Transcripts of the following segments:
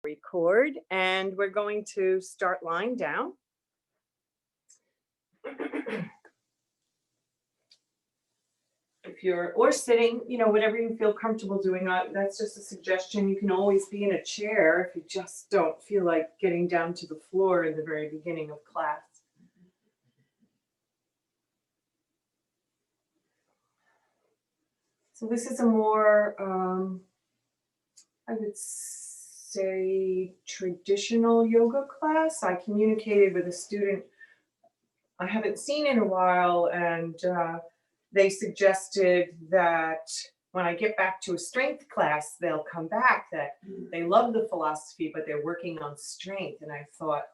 Record, and we're going to start lying down. If you're or sitting, whatever you feel comfortable doing, that's just a suggestion. You can always be in a chair if you just don't feel like getting down to the floor in the very beginning of class. So this is a more, I would say, traditional yoga class. I communicated with a student I haven't seen in a while, and they suggested that when I get back to a strength class, they'll come back, that they love the philosophy, but they're working on strength. And I thought,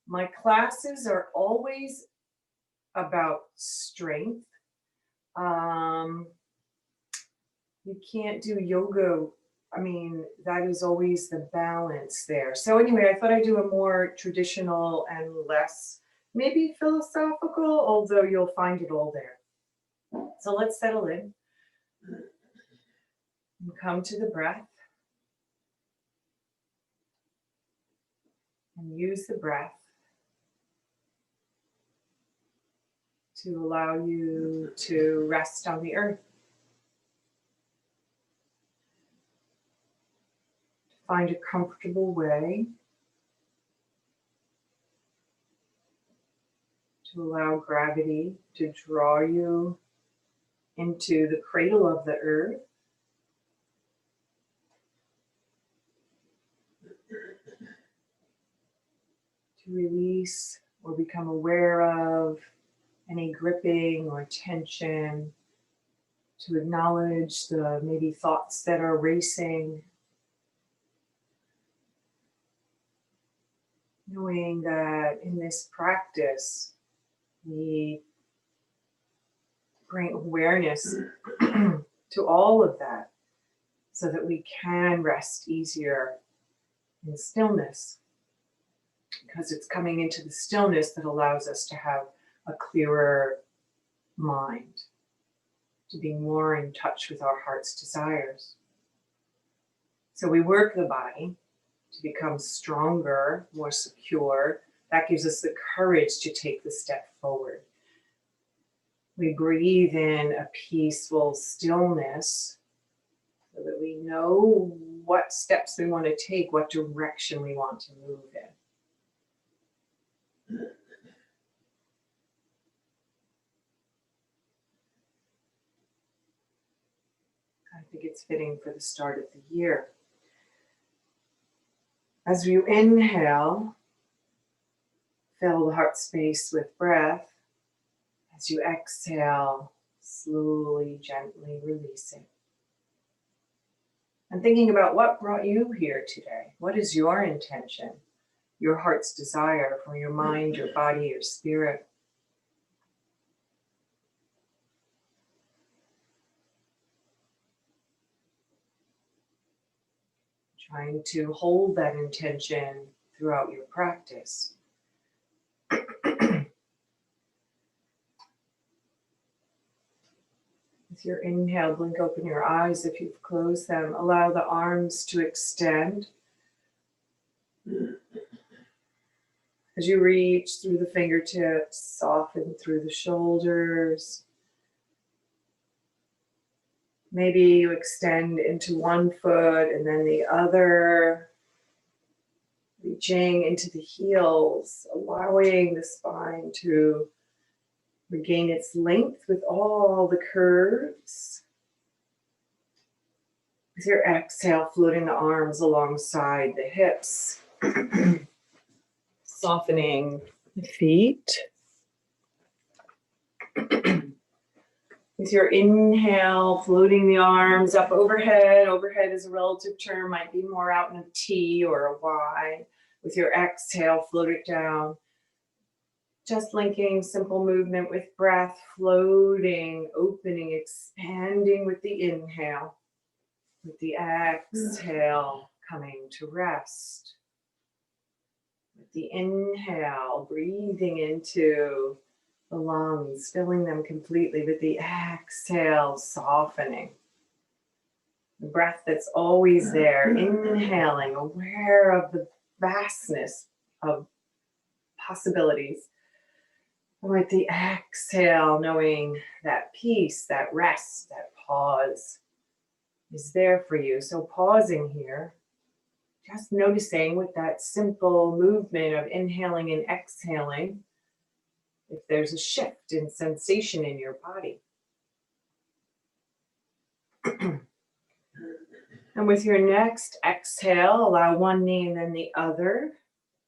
my classes are always about strength. You can't do yoga. I mean, that is always the balance there. So anyway, I thought I'd do a more traditional and less maybe philosophical, although you'll find it all there. So let's settle in and come to the breath and use the breath to allow you to rest on the earth. Find a comfortable way to allow gravity to draw you into the cradle of the earth. To release or become aware of any gripping or tension. To acknowledge the maybe thoughts that are racing. Knowing that in this practice, we bring awareness to all of that so that we can rest easier in stillness, because it's coming into the stillness that allows us to have a clearer mind, to be more in touch with our heart's desires. So we work the body to become stronger, more secure. That gives us the courage to take the step forward. We breathe in a peaceful stillness so that we know what steps we want to take, what direction we want to move in. I think it's fitting for the start of the year. As you inhale, fill the heart space with breath. As you exhale, slowly, gently release it. And thinking about what brought you here today. What is your intention, your heart's desire for your mind, your body, your spirit? Trying to hold that intention throughout your practice. With your inhale, blink open your eyes if you've closed them. Allow the arms to extend. As you reach through the fingertips, soften through the shoulders. Maybe you extend into one foot and then the other, reaching into the heels, allowing the spine to regain its length with all the curves. With your exhale, floating the arms alongside the hips, softening the feet. With your inhale, floating the arms up overhead. Overhead is a relative term, might be more out in a T or a Y. With your exhale, float it down. Just linking simple movement with breath, floating, opening, expanding with the inhale. With the exhale, coming to rest. With the inhale, breathing into the lungs, filling them completely. With the exhale, softening. The breath that's always there, inhaling, aware of the vastness of possibilities. And with the exhale, knowing that peace, that rest, that pause is there for you. So pausing here, just noticing with that simple movement of inhaling and exhaling, if there's a shift in sensation in your body. And with your next exhale, allow one knee and then the other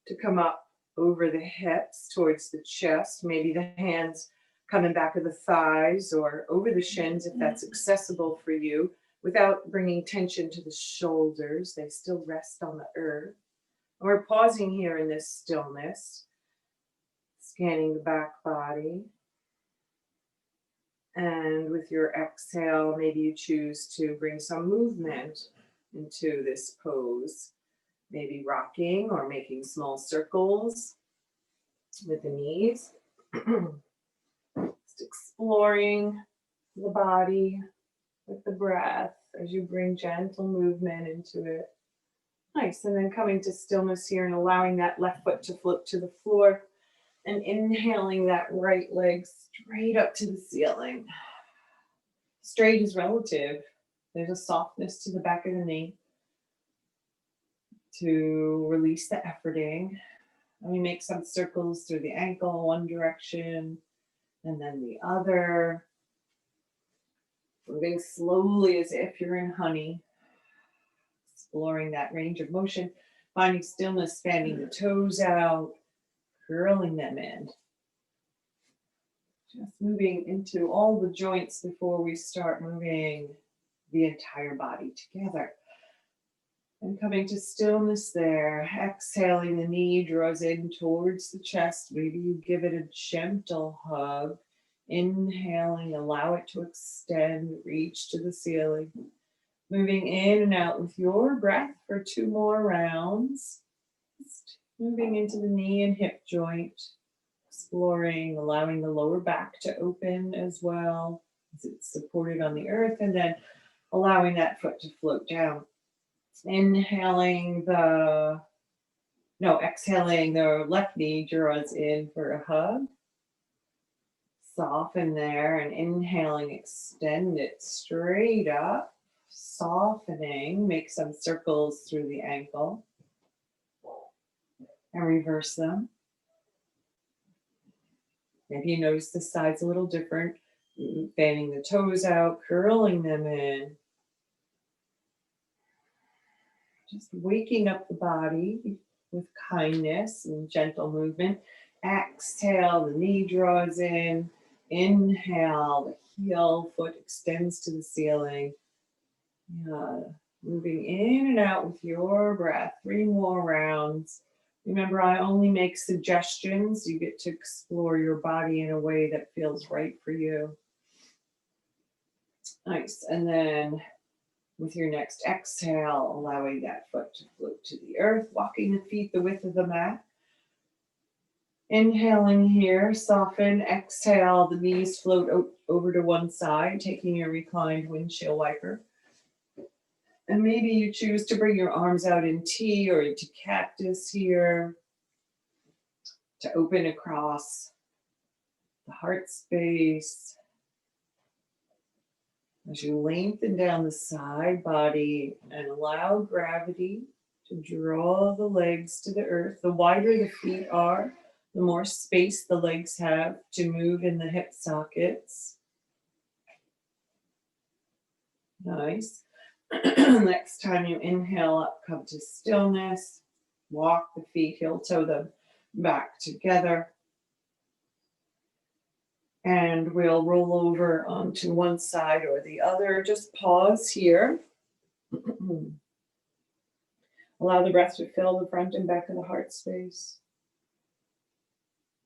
to come up over the hips towards the chest. Maybe the hands coming back of the thighs or over the shins if that's accessible for you, without bringing tension to the shoulders. They still rest on the earth. And we're pausing here in this stillness, scanning the back body. And with your exhale, maybe you choose to bring some movement into this pose. Maybe rocking or making small circles with the knees. Just exploring the body with the breath as you bring gentle movement into it. Nice. And then coming to stillness here and allowing that left foot to float to the floor and inhaling that right leg straight up to the ceiling. Straight is relative. There's a softness to the back of the knee to release the efforting. And we make some circles through the ankle, one direction, and then the other. Moving slowly as if you're in honey. Exploring that range of motion, finding stillness, fanning the toes out, curling them in. Just moving into all the joints before we start moving the entire body together. And coming to stillness there, exhaling, the knee draws in towards the chest. Maybe you give it a gentle hug. Inhaling, allow it to extend, reach to the ceiling. Moving in and out with your breath for 2 more rounds. Just moving into the knee and hip joint. Exploring, allowing the lower back to open as well as it's supported on the earth, and then allowing that foot to float down. Exhaling, the left knee draws in for a hug. Soften there, and inhaling, extend it straight up. Softening, make some circles through the ankle and reverse them. Maybe you notice the side's a little different. Fanning the toes out, curling them in. Just waking up the body with kindness and gentle movement. Exhale, the knee draws in. Inhale, the heel, foot extends to the ceiling. Moving in and out with your breath. 3 more rounds. Remember, I only make suggestions. You get to explore your body in a way that feels right for you. Nice. And then with your next exhale, allowing that foot to float to the earth, walking the feet the width of the mat. Inhaling here, soften. Exhale, the knees float over to one side, taking your reclined windshield wiper. And maybe you choose to bring your arms out in T or into cactus here to open across the heart space. As you lengthen down the side body and allow gravity to draw the legs to the earth. The wider the feet are, the more space the legs have to move in the hip sockets. Nice. Next time you inhale up, come to stillness. Walk the feet, heel toe them back together. And we'll roll over onto one side or the other. Just pause here. Allow the breath to fill the front and back of the heart space.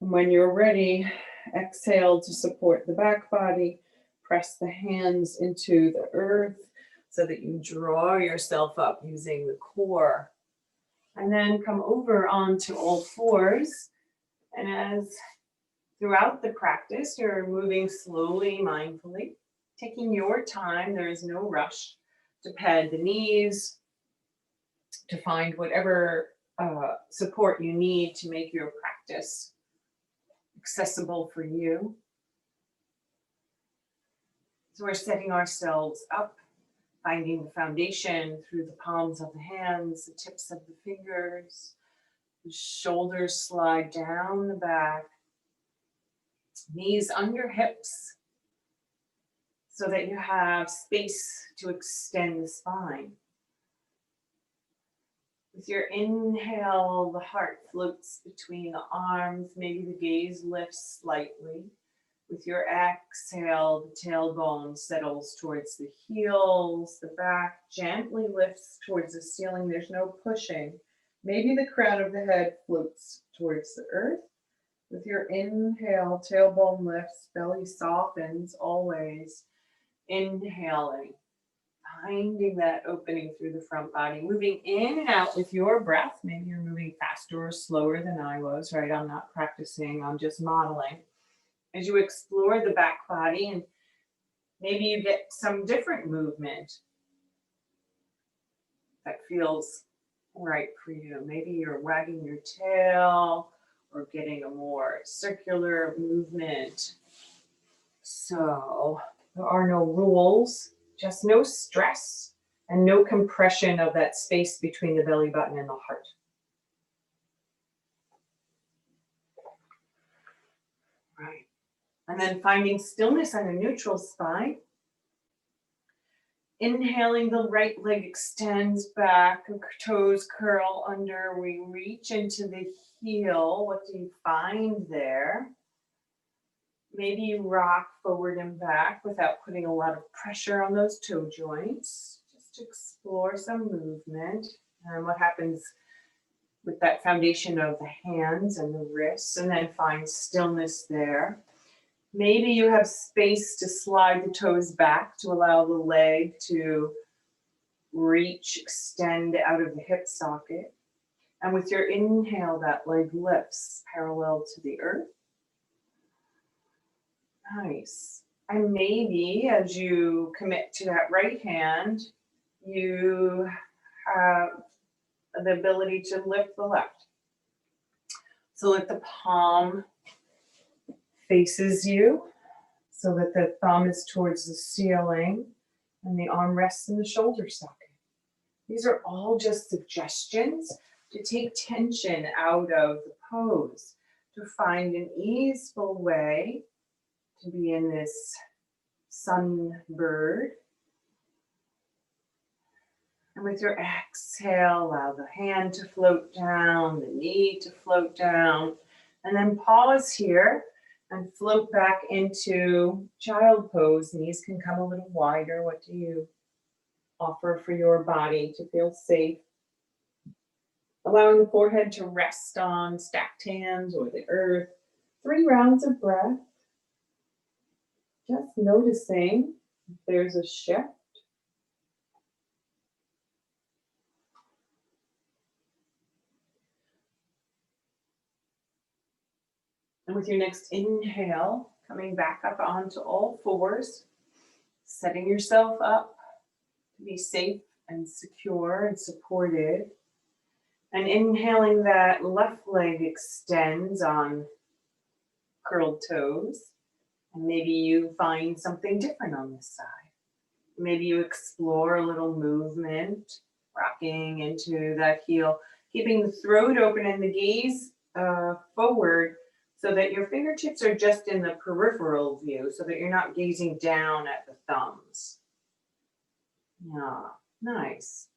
And when you're ready, exhale to support the back body. Press the hands into the earth so that you draw yourself up using the core. And then come over onto all fours. And as throughout the practice, you're moving slowly, mindfully, taking your time. There is no rush. to pad the knees, to find whatever support you need to make your practice accessible for you. So we're setting ourselves up, finding the foundation through the palms of the hands, the tips of the fingers. The shoulders slide down the back, knees under hips, so that you have space to extend the spine. With your inhale, the heart floats between the arms, maybe the gaze lifts slightly. With your exhale, the tailbone settles towards the heels, the back gently lifts towards the ceiling. There's no pushing. Maybe the crown of the head floats towards the earth. With your inhale, tailbone lifts, belly softens always. Inhaling, finding that opening through the front body, moving in and out with your breath. Maybe you're moving faster or slower than I was, right? I'm not practicing, I'm just modeling. As you explore the back body, and maybe you get some different movement that feels right for you. Maybe you're wagging your tail or getting a more circular movement. So there are no rules, just no stress and no compression of that space between the belly button and the heart. Right. And then finding stillness on a neutral spine. Inhaling, the right leg extends back, toes curl under. We reach into the heel. What do you find there? Maybe you rock forward and back without putting a lot of pressure on those toe joints. Just to explore some movement and what happens with that foundation of the hands and the wrists, and then find stillness there. Maybe you have space to slide the toes back to allow the leg to reach, extend out of the hip socket. And with your inhale, that leg lifts parallel to the earth. Nice. And maybe as you commit to that right hand, you have the ability to lift the left. So let the palm faces you so that the thumb is towards the ceiling and the arm rests in the shoulder socket. These are all just suggestions to take tension out of the pose, to find an easeful way to be in this sunbird. And with your exhale, allow the hand to float down, the knee to float down, and then pause here and float back into child pose. Knees can come a little wider. What do you offer for your body to feel safe? Allowing the forehead to rest on stacked hands or the earth. 3 rounds of breath. Just noticing if there's a shift. And with your next inhale, coming back up onto all fours, setting yourself up to be safe and secure and supported. And inhaling, that left leg extends on curled toes. And maybe you find something different on this side. Maybe you explore a little movement, rocking into that heel, keeping the throat open and the gaze forward so that your fingertips are just in the peripheral view, so that you're not gazing down at the thumbs. Yeah, nice.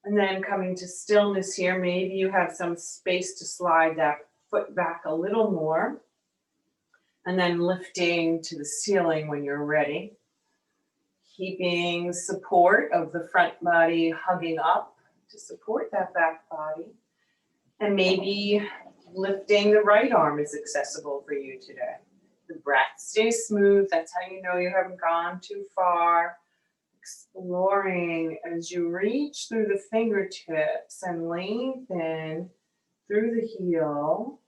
And then coming to stillness here, maybe you have some space to slide that foot back a little more. And then lifting to the ceiling when you're ready. Keeping support of the front body hugging up to support that back body. And maybe lifting the right arm is accessible for you today. The breath stays smooth. That's how you know you haven't gone too far. Exploring as you reach through the fingertips and lengthen through the heel.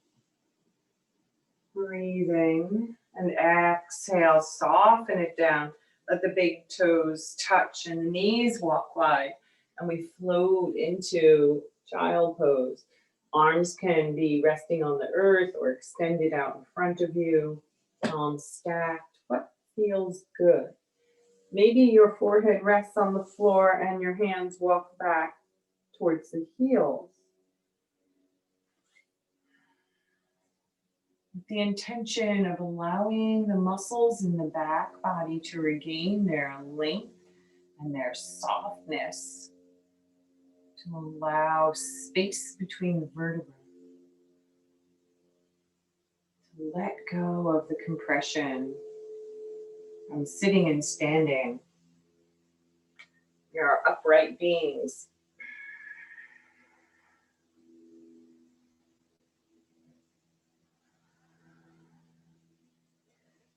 Breathing and exhale, soften it down. Let the big toes touch and the knees walk wide. And we float into child pose. Arms can be resting on the earth or extended out in front of you, palms stacked. What feels good? Maybe your forehead rests on the floor and your hands walk back towards the heels. With the intention of allowing the muscles in the back body to regain their length and their softness, to allow space between the vertebrae, to let go of the compression from sitting and standing. We are upright beings.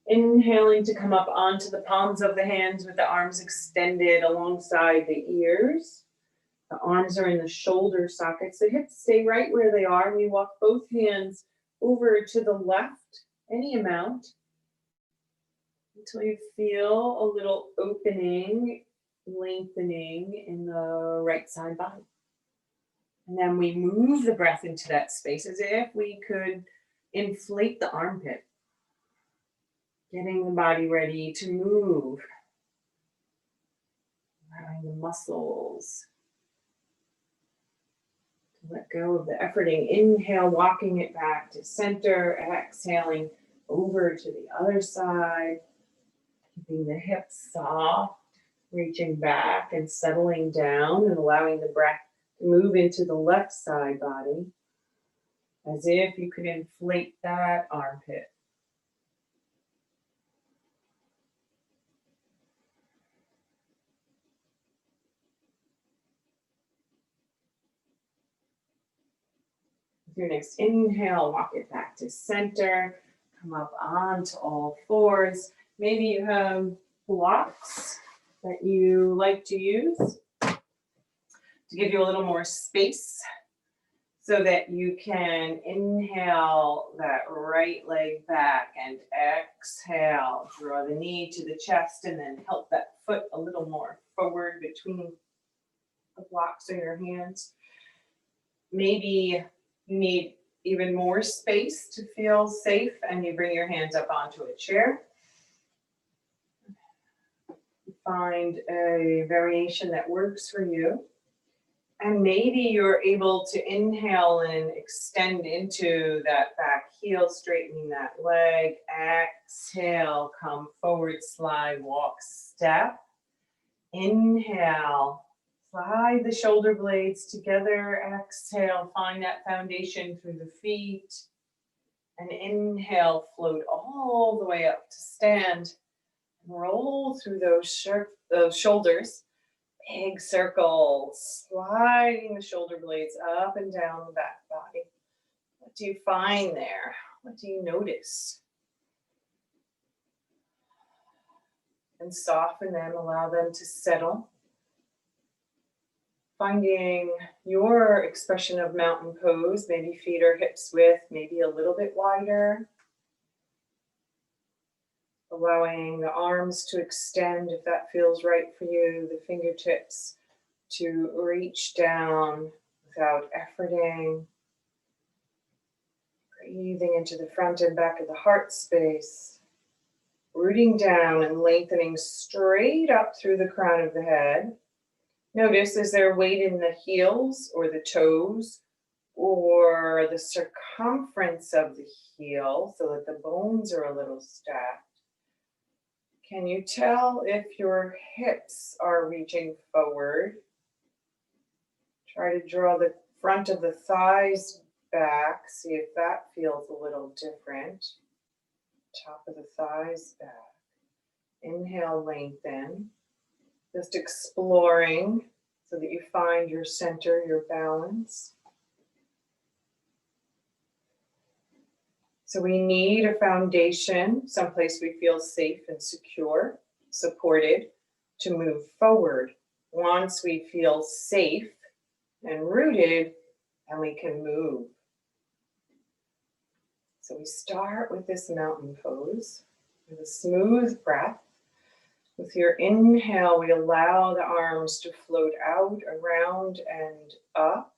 Inhaling to come up onto the palms of the hands with the arms extended alongside the ears. The arms are in the shoulder sockets. The hips stay right where they are. And we walk both hands over to the left, any amount, until you feel a little opening, lengthening in the right side body. And then we move the breath into that space as if we could inflate the armpit, getting the body ready to move, allowing the muscles to let go of the efforting. Inhale, walking it back to center, exhaling over to the other side, keeping the hips soft, reaching back and settling down and allowing the breath to move into the left side body, as if you could inflate that armpit. With your next inhale, walk it back to center, come up onto all fours. Maybe you have blocks that you like to use to give you a little more space so that you can inhale that right leg back and exhale. Draw the knee to the chest and then help that foot a little more forward between the blocks of your hands. Maybe you need even more space to feel safe and you bring your hands up onto a chair. Find a variation that works for you. And maybe you're able to inhale and extend into that back heel, straightening that leg. Exhale, come forward, slide, walk, step. Inhale, slide the shoulder blades together. Exhale, find that foundation through the feet. And inhale, float all the way up to stand. Roll through those shoulders. Big circles, sliding the shoulder blades up and down the back body. What do you find there? What do you notice? And soften them, allow them to settle. Finding your expression of mountain pose, maybe feet or hips width, maybe a little bit wider. Allowing the arms to extend if that feels right for you, the fingertips to reach down without efforting. Breathing into the front and back of the heart space. Rooting down and lengthening straight up through the crown of the head. Notice, is there weight in the heels or the toes or the circumference of the heel so that the bones are a little stacked? Can you tell if your hips are reaching forward? Try to draw the front of the thighs back. See if that feels a little different. Top of the thighs back. Inhale, lengthen. Just exploring so that you find your center, your balance. So we need a foundation, someplace we feel safe and secure, supported, to move forward. Once we feel safe and rooted, then we can move. So we start with this mountain pose with a smooth breath. With your inhale, we allow the arms to float out, around, and up.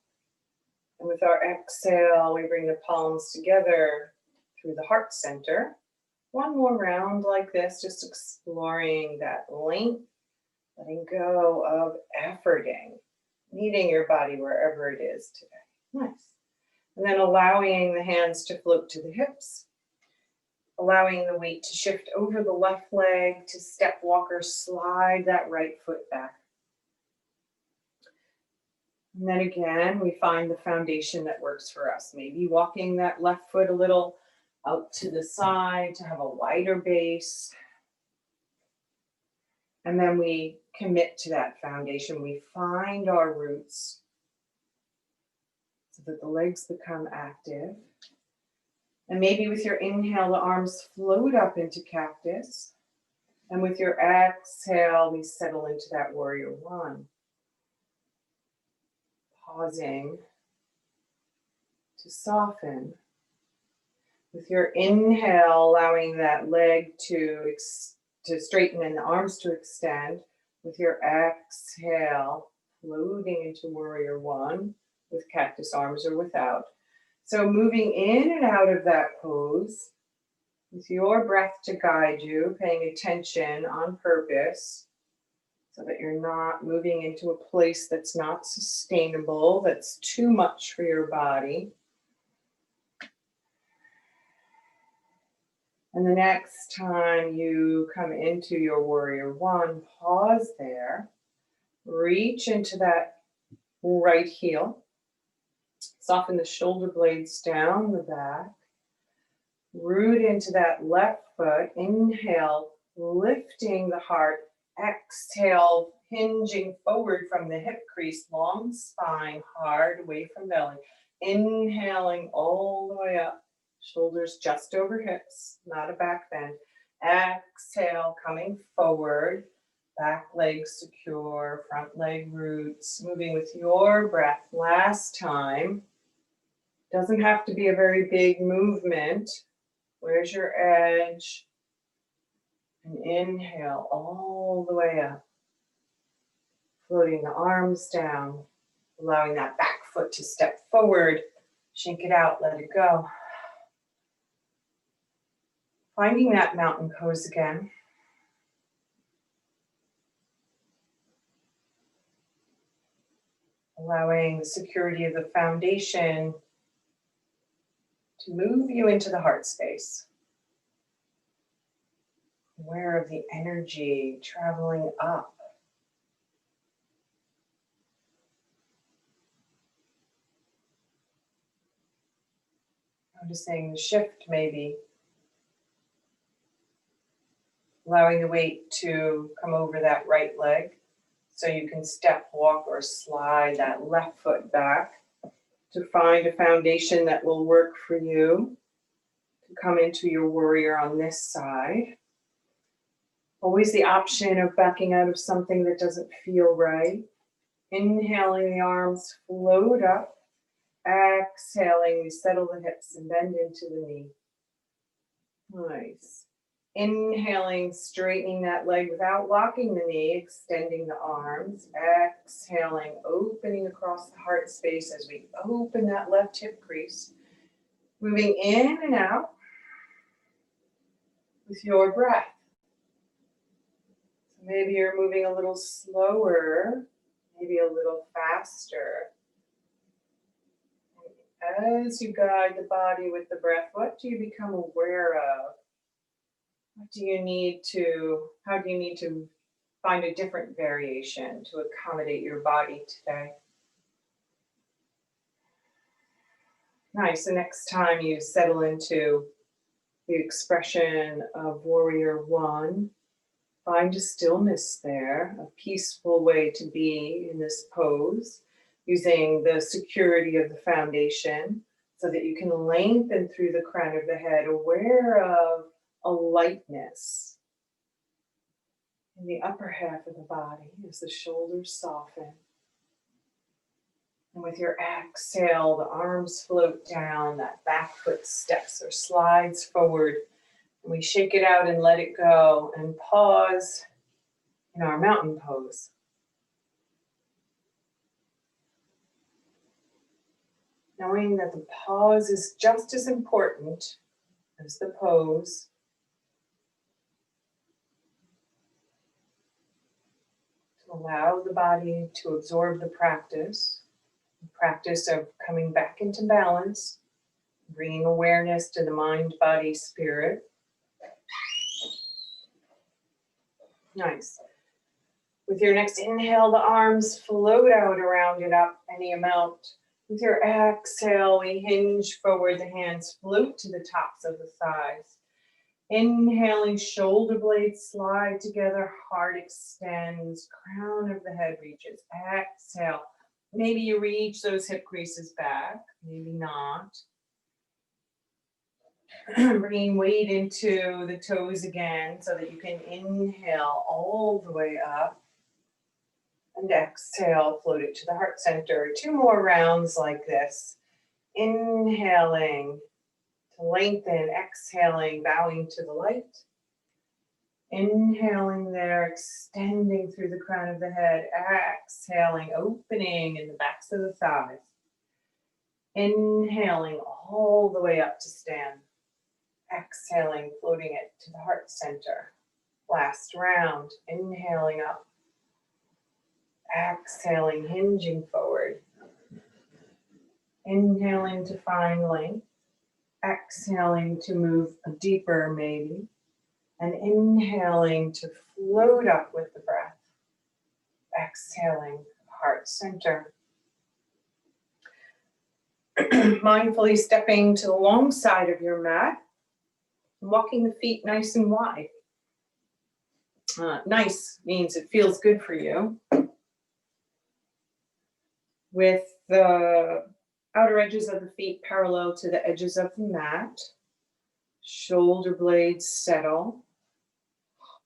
And with our exhale, we bring the palms together through the heart center. One more round like this, just exploring that length, letting go of efforting, meeting your body wherever it is today. Nice. And then allowing the hands to float to the hips, allowing the weight to shift over the left leg, to step walk or slide that right foot back. And then again, we find the foundation that works for us. Maybe walking that left foot a little out to the side to have a wider base. And then we commit to that foundation. We find our roots so that the legs become active. And maybe with your inhale, the arms float up into cactus. And with your exhale, we settle into that warrior one. Pausing to soften. With your inhale, allowing that leg to straighten and the arms to extend. With your exhale, floating into warrior one with cactus arms or without. So moving in and out of that pose with your breath to guide you, paying attention on purpose so that you're not moving into a place that's not sustainable, that's too much for your body. And the next time you come into your warrior one, pause there, reach into that right heel, soften the shoulder blades down the back, root into that left foot, inhale, lifting the heart, exhale, hinging forward from the hip crease, long spine, hard away from belly, inhaling all the way up. Shoulders just over hips, not a back bend. Exhale, coming forward, back leg secure, front leg roots, moving with your breath. Last time, doesn't have to be a very big movement. Where's your edge? And inhale all the way up, floating the arms down, allowing that back foot to step forward. Shake it out, let it go. Finding that mountain pose again. Allowing the security of the foundation to move you into the heart space. Aware of the energy traveling up. Noticing the shift maybe. Allowing the weight to come over that right leg so you can step, walk, or slide that left foot back to find a foundation that will work for you to come into your warrior on this side. Always the option of backing out of something that doesn't feel right. Inhaling, the arms float up. Exhaling, we settle the hips and bend into the knee. Nice. Inhaling, straightening that leg without locking the knee, extending the arms. Exhaling, opening across the heart space as we open that left hip crease. Moving in and out with your breath. So maybe you're moving a little slower, maybe a little faster. And as you guide the body with the breath, what do you become aware of? How do you need to find a different variation to accommodate your body today? Nice. The next time you settle into the expression of warrior one, find a stillness there, a peaceful way to be in this pose, using the security of the foundation so that you can lengthen through the crown of the head, aware of a lightness in the upper half of the body as the shoulders soften. And with your exhale, the arms float down, that back foot steps or slides forward. And we shake it out and let it go and pause in our mountain pose. Knowing that the pause is just as important as the pose. To allow the body to absorb the practice of coming back into balance, bringing awareness to the mind, body, spirit. Nice. With your next inhale, the arms float out around and up any amount. With your exhale, we hinge forward, the hands float to the tops of the thighs. Inhaling, shoulder blades slide together, heart extends, crown of the head reaches. Exhale. Maybe you reach those hip creases back, maybe not. Bringing weight into the toes again so that you can inhale all the way up. And exhale, float it to the heart center. 2 more rounds like this. Inhaling to lengthen, exhaling, bowing to the light. Inhaling there, extending through the crown of the head. Exhaling, opening in the backs of the thighs. Inhaling all the way up to stand. Exhaling, floating it to the heart center. Last round, inhaling up. Exhaling, hinging forward. Inhaling to find length. Exhaling to move deeper maybe. And inhaling to float up with the breath. Exhaling, heart center. Mindfully stepping to the long side of your mat. Walking the feet nice and wide. Nice means it feels good for you. With the outer edges of the feet parallel to the edges of the mat. Shoulder blades settle.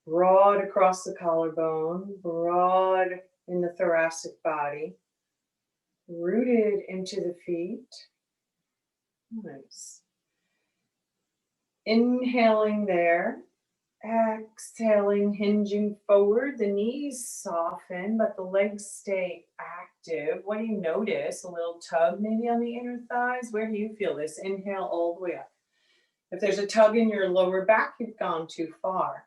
Broad across the collarbone, broad in the thoracic body. Rooted into the feet. Nice. Inhaling there. Exhaling, hinging forward. The knees soften, but the legs stay active. What do you notice? A little tug maybe on the inner thighs? Where do you feel this? Inhale all the way up. If there's a tug in your lower back, you've gone too far.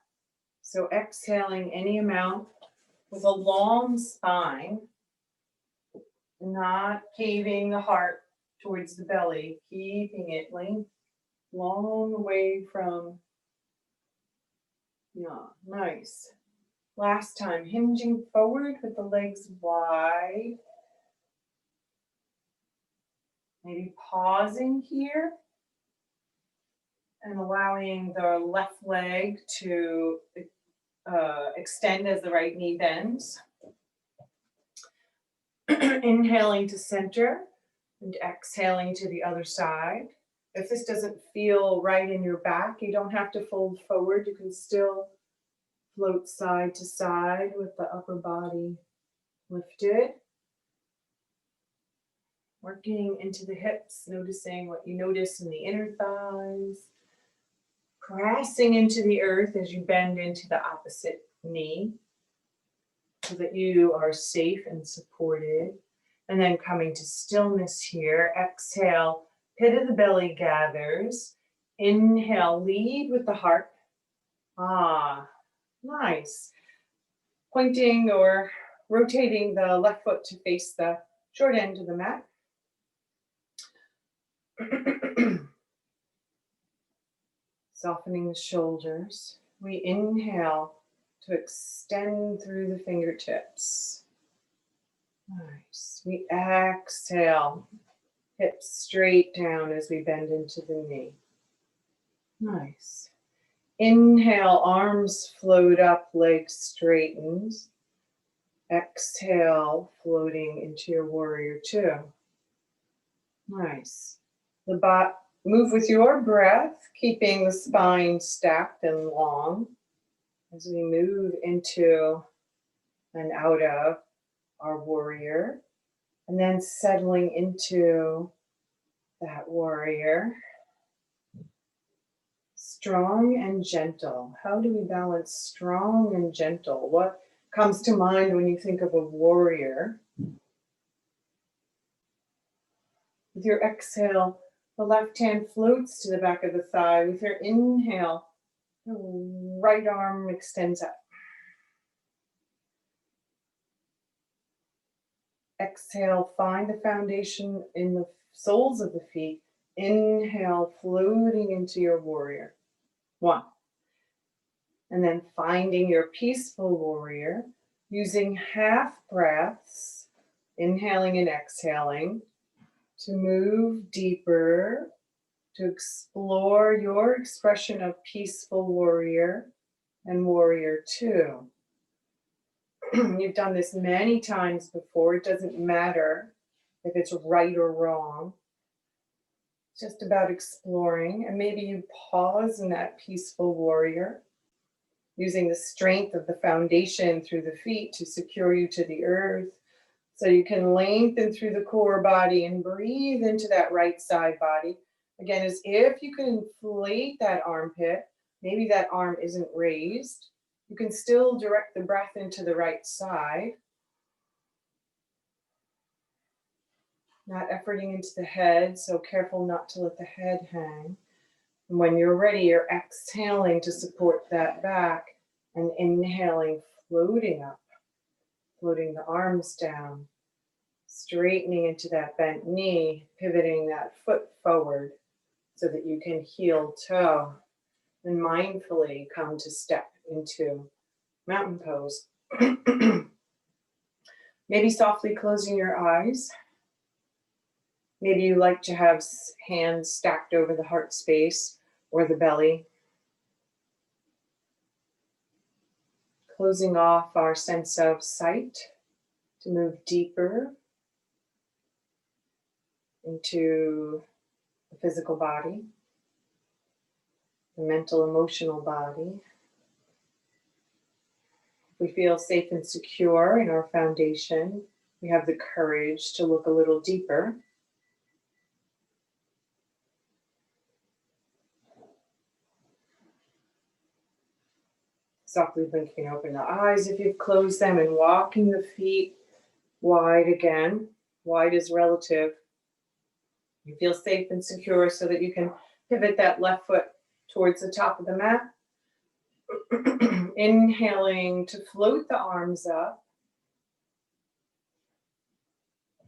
So exhaling any amount with a long spine, not caving the heart towards the belly, keeping it long away from. Yeah, nice. Last time, hinging forward with the legs wide. Maybe pausing here and allowing the left leg to extend as the right knee bends. Inhaling to center and exhaling to the other side. If this doesn't feel right in your back, you don't have to fold forward. You can still float side to side with the upper body lifted. Working into the hips, noticing what you notice in the inner thighs. Pressing into the earth as you bend into the opposite knee so that you are safe and supported. And then coming to stillness here. Exhale, pit of the belly gathers. Inhale, lead with the heart. Nice. Pointing or rotating the left foot to face the short end of the mat. Softening the shoulders. We inhale to extend through the fingertips. Nice. We exhale, hips straight down as we bend into the knee. Nice. Inhale, arms float up, legs straightened. Exhale, floating into your warrior two. Nice. Move with your breath, keeping the spine stacked and long as we move into and out of our warrior, and then settling into that warrior. Strong and gentle. How do we balance strong and gentle? What comes to mind when you think of a warrior. With your exhale, the left hand floats to the back of the thigh. With your inhale, the right arm extends up. Exhale, find the foundation in the soles of the feet. Inhale, floating into your warrior. 1. And then finding your peaceful warrior, using half breaths, inhaling and exhaling, to move deeper, to explore your expression of peaceful warrior and warrior 2. You've done this many times before. It doesn't matter if it's right or wrong. It's just about exploring. And maybe you pause in that peaceful warrior, using the strength of the foundation through the feet to secure you to the earth. So you can lengthen through the core body and breathe into that right side body. Again, as if you can inflate that armpit. Maybe that arm isn't raised. You can still direct the breath into the right side. Not efforting into the head, so careful not to let the head hang. And when you're ready, you're exhaling to support that back and inhaling, floating up, floating the arms down, straightening into that bent knee, pivoting that foot forward so that you can heel toe and mindfully come to step into mountain pose. Maybe softly closing your eyes. Maybe you like to have hands stacked over the heart space or the belly. Closing off our sense of sight to move deeper into the physical body, the mental, emotional body. We feel safe and secure in our foundation. We have the courage to look a little deeper. Softly blinking open the eyes if you've closed them and walking the feet wide again. Wide is relative. You feel safe and secure so that you can pivot that left foot towards the top of the mat. Inhaling to float the arms up.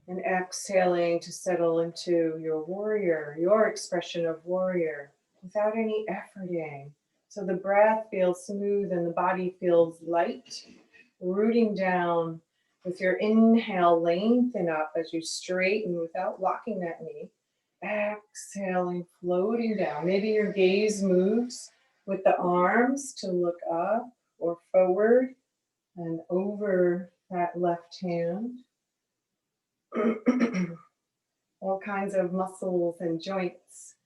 And exhaling to settle into your warrior, your expression of warrior, without any efforting. So the breath feels smooth and the body feels light, rooting down with your inhale, lengthen up as you straighten without locking that knee. Exhaling, floating down. Maybe your gaze moves with the arms to look up or forward and over that left hand. All kinds of muscles and joints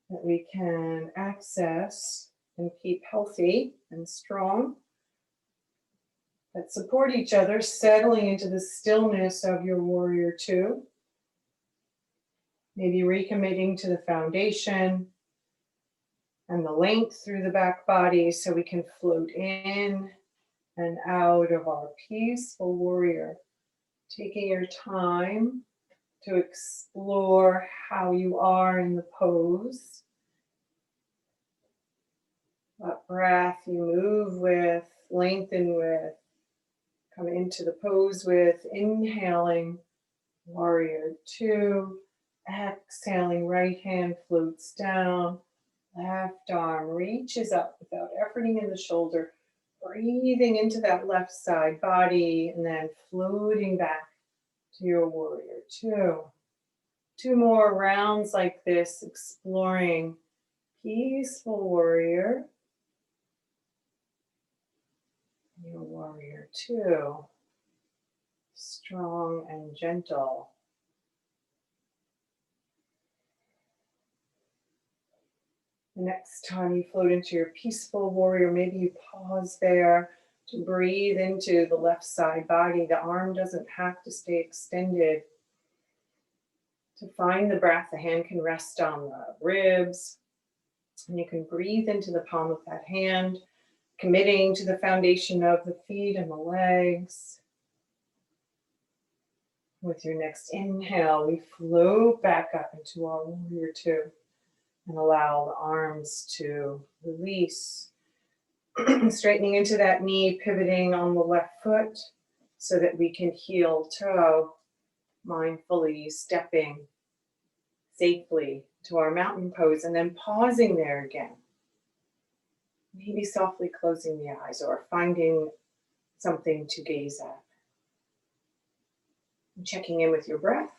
that we can access and keep healthy and strong, that support each other, settling into the stillness of your warrior 2. Maybe recommitting to the foundation and the length through the back body so we can float in and out of our peaceful warrior. Taking your time to explore how you are in the pose. What breath you move with, lengthen with, come into the pose with, inhaling, warrior 2, exhaling, right hand floats down, left arm reaches up without efforting in the shoulder, breathing into that left side body, and then floating back to your warrior 2. 2 more rounds like this, exploring peaceful warrior, your warrior 2, strong and gentle. The next time you float into your peaceful warrior, maybe you pause there to breathe into the left side body. The arm doesn't have to stay extended. To find the breath, the hand can rest on the ribs, and you can breathe into the palm of that hand committing to the foundation of the feet and the legs. With your next inhale, we float back up into our warrior two and allow the arms to release. Straightening into that knee, pivoting on the left foot so that we can heel toe, mindfully stepping safely to our mountain pose and then pausing there again. Maybe softly closing the eyes or finding something to gaze at. And checking in with your breath.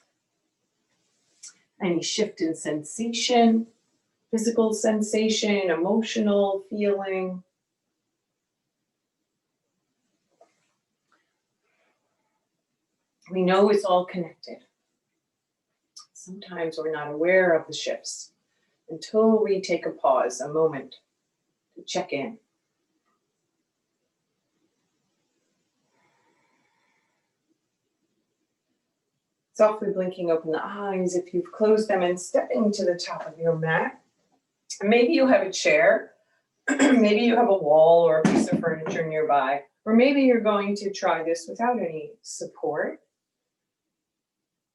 Any shift in sensation, physical sensation, emotional feeling. We know it's all connected. Sometimes we're not aware of the shifts until we take a pause, a moment to check in. Softly blinking open the eyes if you've closed them and stepping to the top of your mat. And maybe you have a chair, maybe you have a wall or a piece of furniture nearby, or maybe you're going to try this without any support.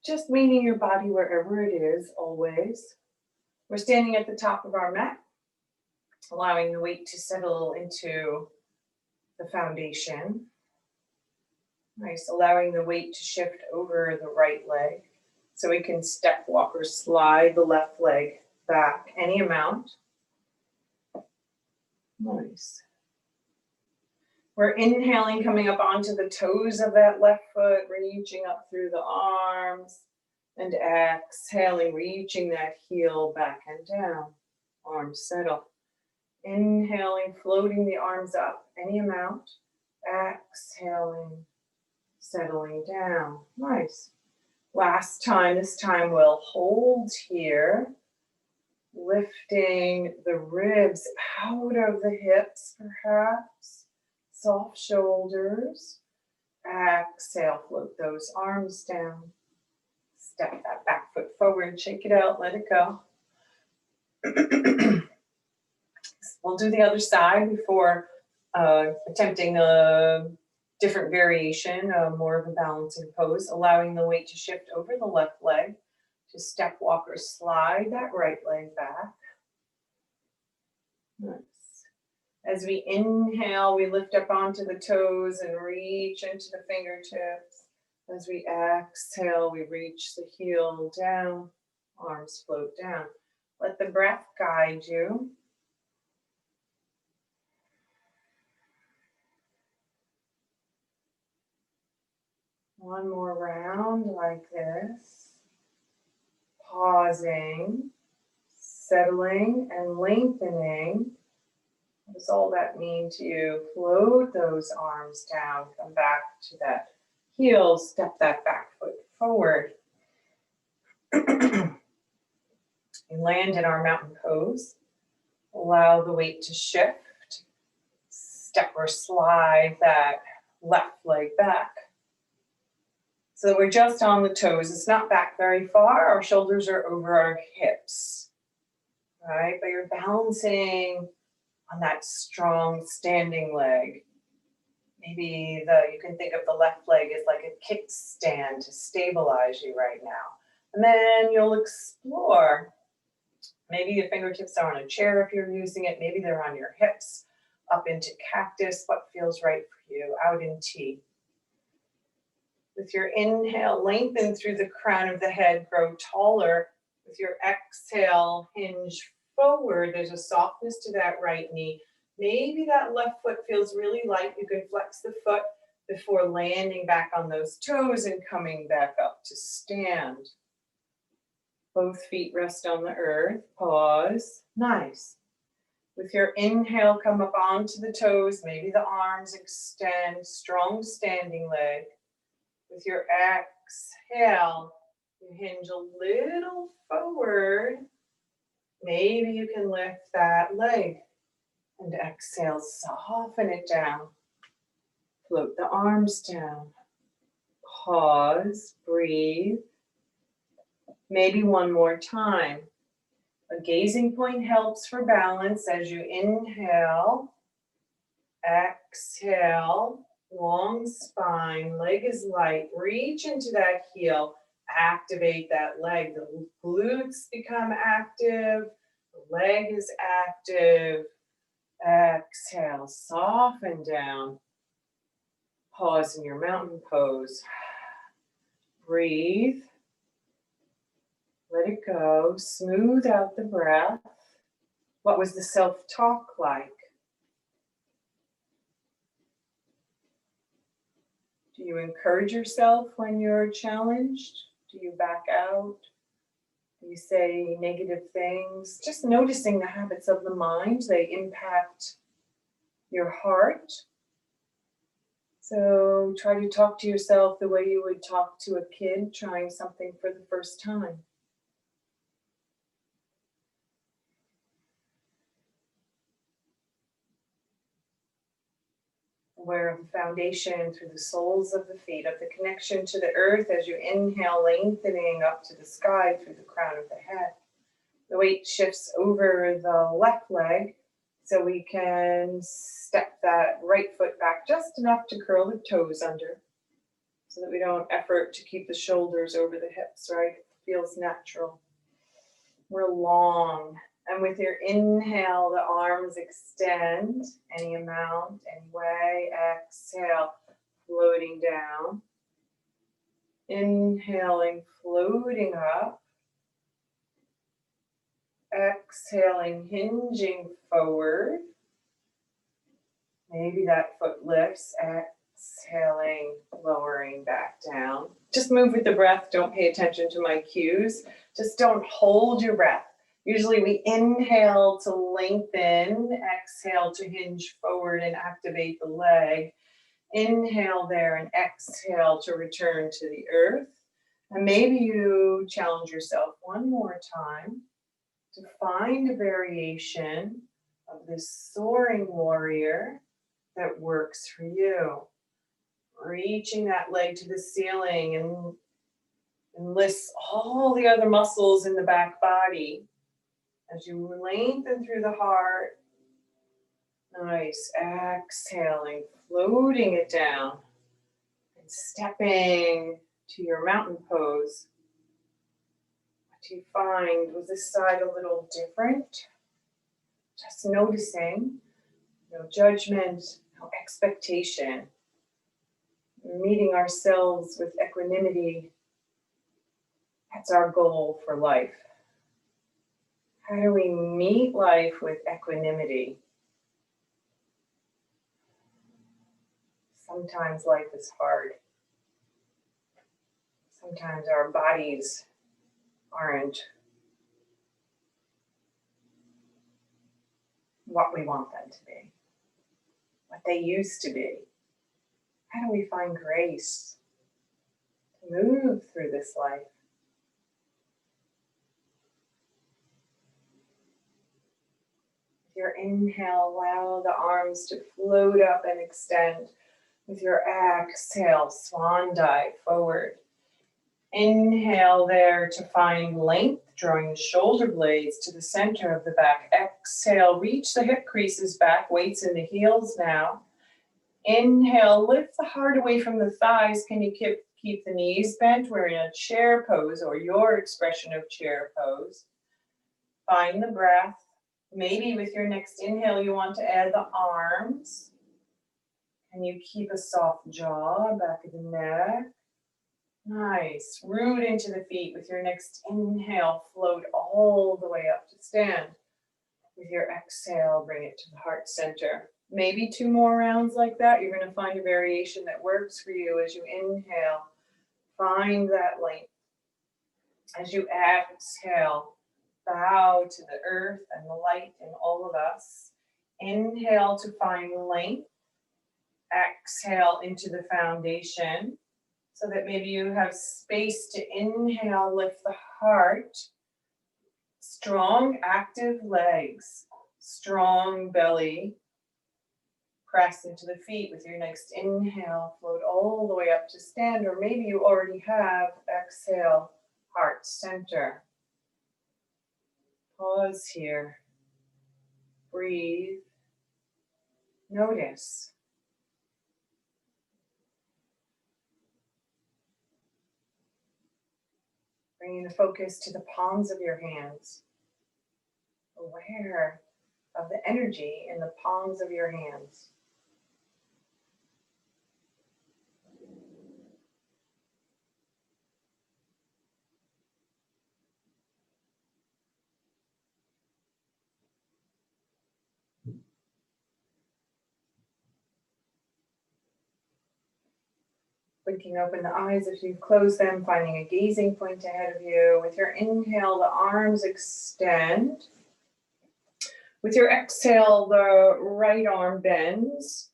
Just meeting your body wherever it is, always. We're standing at the top of our mat, allowing the weight to settle into the foundation. Nice, allowing the weight to shift over the right leg. So we can step walk or slide the left leg back any amount. Nice. We're inhaling, coming up onto the toes of that left foot, reaching up through the arms, and exhaling, reaching that heel back and down. Arms settle. Inhaling, floating the arms up any amount. Exhaling, settling down. Nice. Last time, this time we'll hold here, lifting the ribs out of the hips, perhaps. Soft shoulders. Exhale, float those arms down. Step that back foot forward, shake it out, let it go. We'll do the other side before attempting a different variation, more of a balancing pose, allowing the weight to shift over the left leg, to step, walk, or slide that right leg back. Nice. As we inhale, we lift up onto the toes and reach into the fingertips. As we exhale, we reach the heel down, arms float down. Let the breath guide you. One more round like this. Pausing, settling, and lengthening. What does all that mean to you? Float those arms down, come back to that heel, step that back foot forward. We land in our mountain pose. Allow the weight to shift. Step or slide that left leg back. So we're just on the toes. It's not back very far. Our shoulders are over our hips. All right, but you're balancing on that strong standing leg. Maybe you can think of the left leg as like a kickstand to stabilize you right now. And then you'll explore. Maybe your fingertips are on a chair if you're using it. Maybe they're on your hips, up into cactus. What feels right for you? Out in T. With your inhale, lengthen through the crown of the head, grow taller. With your exhale, hinge forward. There's a softness to that right knee. Maybe that left foot feels really light. You can flex the foot before landing back on those toes and coming back up to stand. Both feet rest on the earth. Pause. Nice. With your inhale, come up onto the toes. Maybe the arms extend. Strong standing leg. With your exhale, you hinge a little forward. Maybe you can lift that leg. And exhale, soften it down. Float the arms down. Pause, breathe. Maybe one more time. A gazing point helps for balance as you inhale. Exhale, long spine, leg is light. Reach into that heel, activate that leg. The glutes become active, the leg is active. Exhale, soften down. Pause in your mountain pose. Breathe. Let it go. Smooth out the breath. What was the self-talk like? Do you encourage yourself when you're challenged? Do you back out? Do you say negative things? Just noticing the habits of the mind, they impact your heart. So try to talk to yourself the way you would talk to a kid trying something for the first time. Aware of the foundation through the soles of the feet, of the connection to the earth as you inhale, lengthening up to the sky through the crown of the head. The weight shifts over the left leg so we can step that right foot back just enough to curl the toes under so that we don't effort to keep the shoulders over the hips, right? It feels natural. We're long. And with your inhale, the arms extend any amount, any way. Exhale, floating down. Inhaling, floating up. Exhaling, hinging forward. Maybe that foot lifts. Exhaling, lowering back down. Just move with the breath. Don't pay attention to my cues. Just don't hold your breath. Usually we inhale to lengthen, exhale to hinge forward and activate the leg. Inhale there and exhale to return to the earth. And maybe you challenge yourself one more time to find a variation of this soaring warrior that works for you. Reaching that leg to the ceiling and enlists all the other muscles in the back body. As you lengthen through the heart, nice, exhaling, floating it down, and stepping to your mountain pose. What do you find? Was this side a little different? Just noticing, no judgment, no expectation. Meeting ourselves with equanimity, that's our goal for life. How do we meet life with equanimity? Sometimes life is hard. Sometimes our bodies aren't what we want them to be, what they used to be. How do we find grace to move through this life? With your inhale, allow the arms to float up and extend. With your exhale, swan dive forward. Inhale there to find length, drawing the shoulder blades to the center of the back. Exhale, reach the hip creases back, weights in the heels now. Inhale, lift the heart away from the thighs. Can you keep the knees bent? We're in a chair pose or your expression of chair pose. Find the breath. Maybe with your next inhale, you want to add the arms. Can you keep a soft jaw, back of the neck? Nice. Root into the feet. With your next inhale, float all the way up to stand. With your exhale, bring it to the heart center. Maybe 2 more rounds like that. You're going to find a variation that works for you as you inhale. Find that length. As you exhale, bow to the earth and the light in all of us. Inhale to find length. Exhale into the foundation so that maybe you have space to inhale, lift the heart. Strong, active legs. Strong belly. Press into the feet with your next inhale. Float all the way up to stand, or maybe you already have. Exhale, heart center. Pause here. Breathe. Notice. Bringing the focus to the palms of your hands. Aware of the energy in the palms of your hands. Blinking open the eyes if you've closed them, finding a gazing point ahead of you. With your inhale, the arms extend. With your exhale, the right arm bends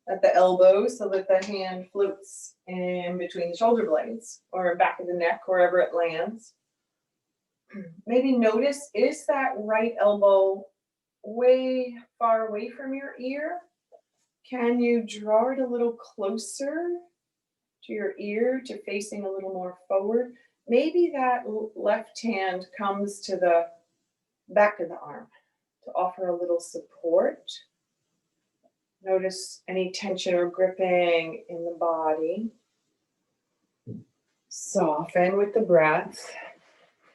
at the elbow so that the hand floats in between the shoulder blades or back of the neck, wherever it lands. Maybe notice, is that right elbow way far away from your ear? Can you draw it a little closer to your ear, to facing a little more forward? Maybe that left hand comes to the back of the arm to offer a little support. Notice any tension or gripping in the body. Soften with the breath.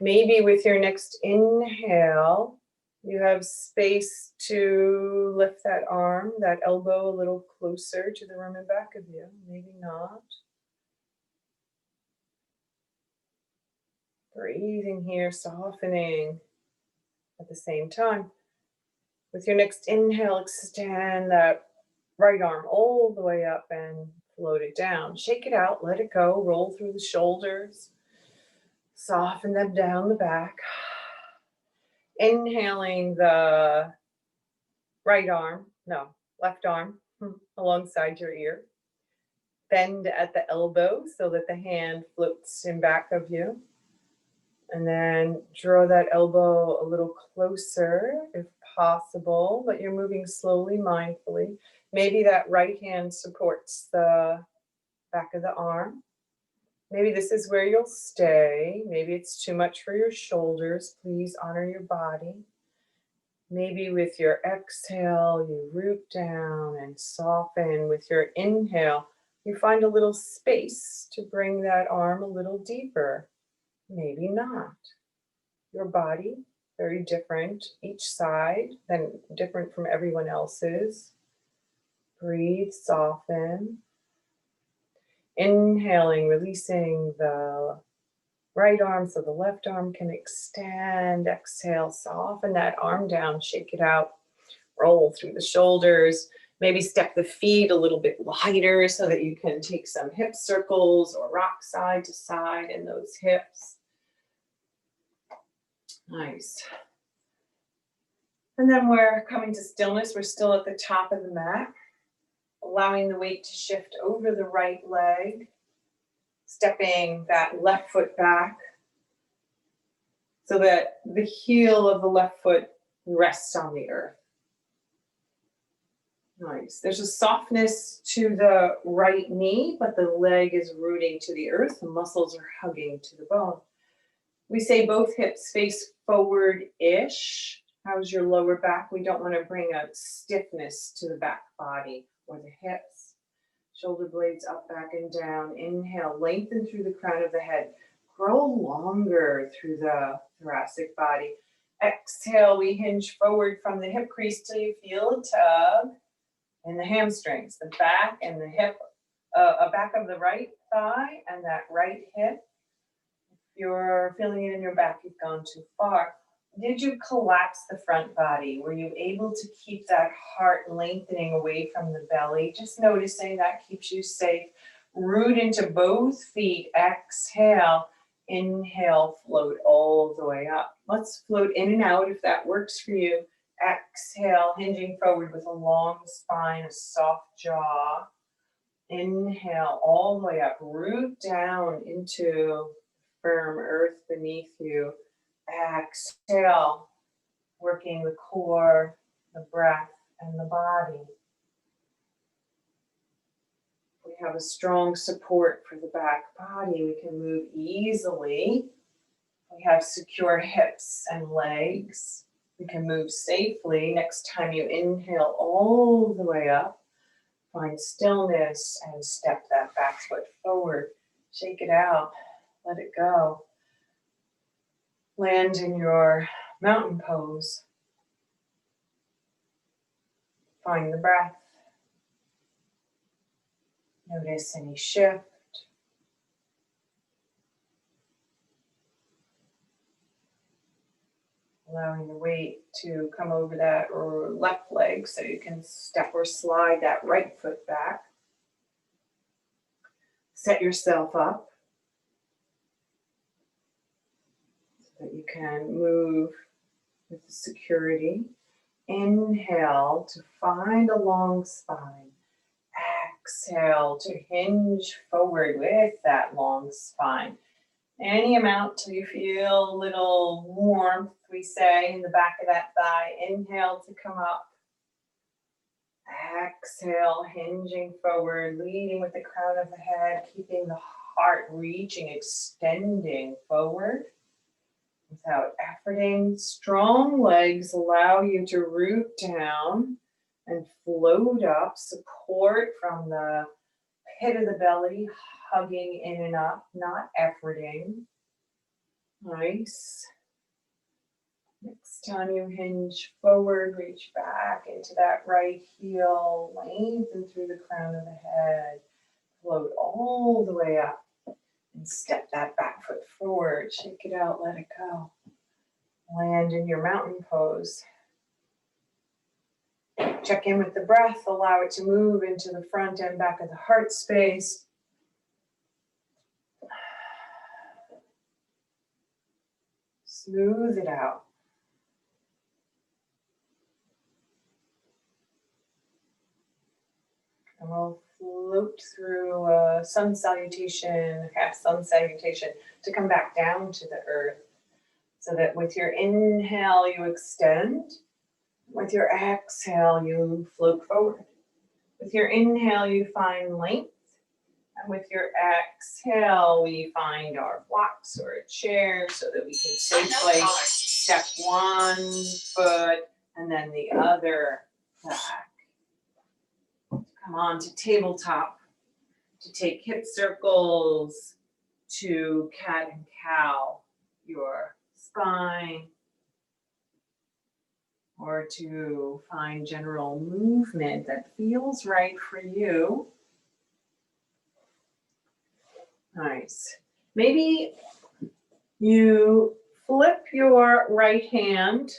Maybe with your next inhale, you have space to lift that arm, that elbow a little closer to the room in back of you. Maybe not. Breathing here, softening at the same time. With your next inhale, extend that right arm all the way up and float it down. Shake it out, let it go, roll through the shoulders. Soften them down the back. Inhaling the left arm alongside your ear. Bend at the elbow so that the hand floats in back of you. And then draw that elbow a little closer if possible, but you're moving slowly, mindfully. Maybe that right hand supports the back of the arm. Maybe this is where you'll stay. Maybe it's too much for your shoulders. Please honor your body. Maybe with your exhale, you root down and soften. With your inhale, you find a little space to bring that arm a little deeper. Maybe not. Your body, very different each side, and different from everyone else's. Breathe, soften. Inhaling, releasing the right arm so the left arm can extend. Exhale, soften that arm down, shake it out. Roll through the shoulders. Maybe step the feet a little bit wider so that you can take some hip circles or rock side to side in those hips. Nice. And then we're coming to stillness. We're still at the top of the mat, allowing the weight to shift over the right leg, stepping that left foot back so that the heel of the left foot rests on the earth. Nice. There's a softness to the right knee, but the leg is rooting to the earth. The muscles are hugging to the bone. We say both hips face forward-ish. How's your lower back? We don't want to bring a stiffness to the back body or the hips. Shoulder blades up, back, and down. Inhale, lengthen through the crown of the head. Grow longer through the thoracic body. Exhale, we hinge forward from the hip crease till you feel a tug in the hamstrings, the back and the hip, back of the right thigh and that right hip. You're feeling it in your back, you've gone too far. Did you collapse the front body? Were you able to keep that heart lengthening away from the belly? Just noticing that keeps you safe. Root into both feet. Exhale. Inhale, float all the way up. Let's float in and out if that works for you. Exhale, hinging forward with a long spine, a soft jaw. Inhale all the way up. Root down into firm earth beneath you. Exhale, working the core, the breath, and the body. We have a strong support for the back body. We can move easily. We have secure hips and legs. We can move safely. Next time you inhale all the way up, find stillness and step that back foot forward. Shake it out. Let it go. Land in your mountain pose. Find the breath. Notice any shift. Allowing the weight to come over that or left leg so you can step or slide that right foot back. Set yourself up so that you can move with security. Inhale to find a long spine. Exhale to hinge forward with that long spine. Any amount till you feel a little warmth, we say, in the back of that thigh. Inhale to come up. Exhale, hinging forward, leading with the crown of the head, keeping the heart reaching, extending forward without efforting. Strong legs allow you to root down and float up, support from the pit of the belly, hugging in and up, not efforting. Nice. Next time you hinge forward, reach back into that right heel, lengthen through the crown of the head, float all the way up, and step that back foot forward. Shake it out, let it go. Land in your mountain pose. Check in with the breath, allow it to move into the front and back of the heart space. Smooth it out. And we'll float through a sun salutation, half sun salutation, to come back down to the earth. So that with your inhale, you extend. With your exhale, you float forward. With your inhale, you find length. And with your exhale, we find our blocks or a chair so that we can safely step one foot and then the other back. Come on to tabletop, to take hip circles, to cat and cow your spine, or to find general movement that feels right for you. Nice. Maybe you flip your right hand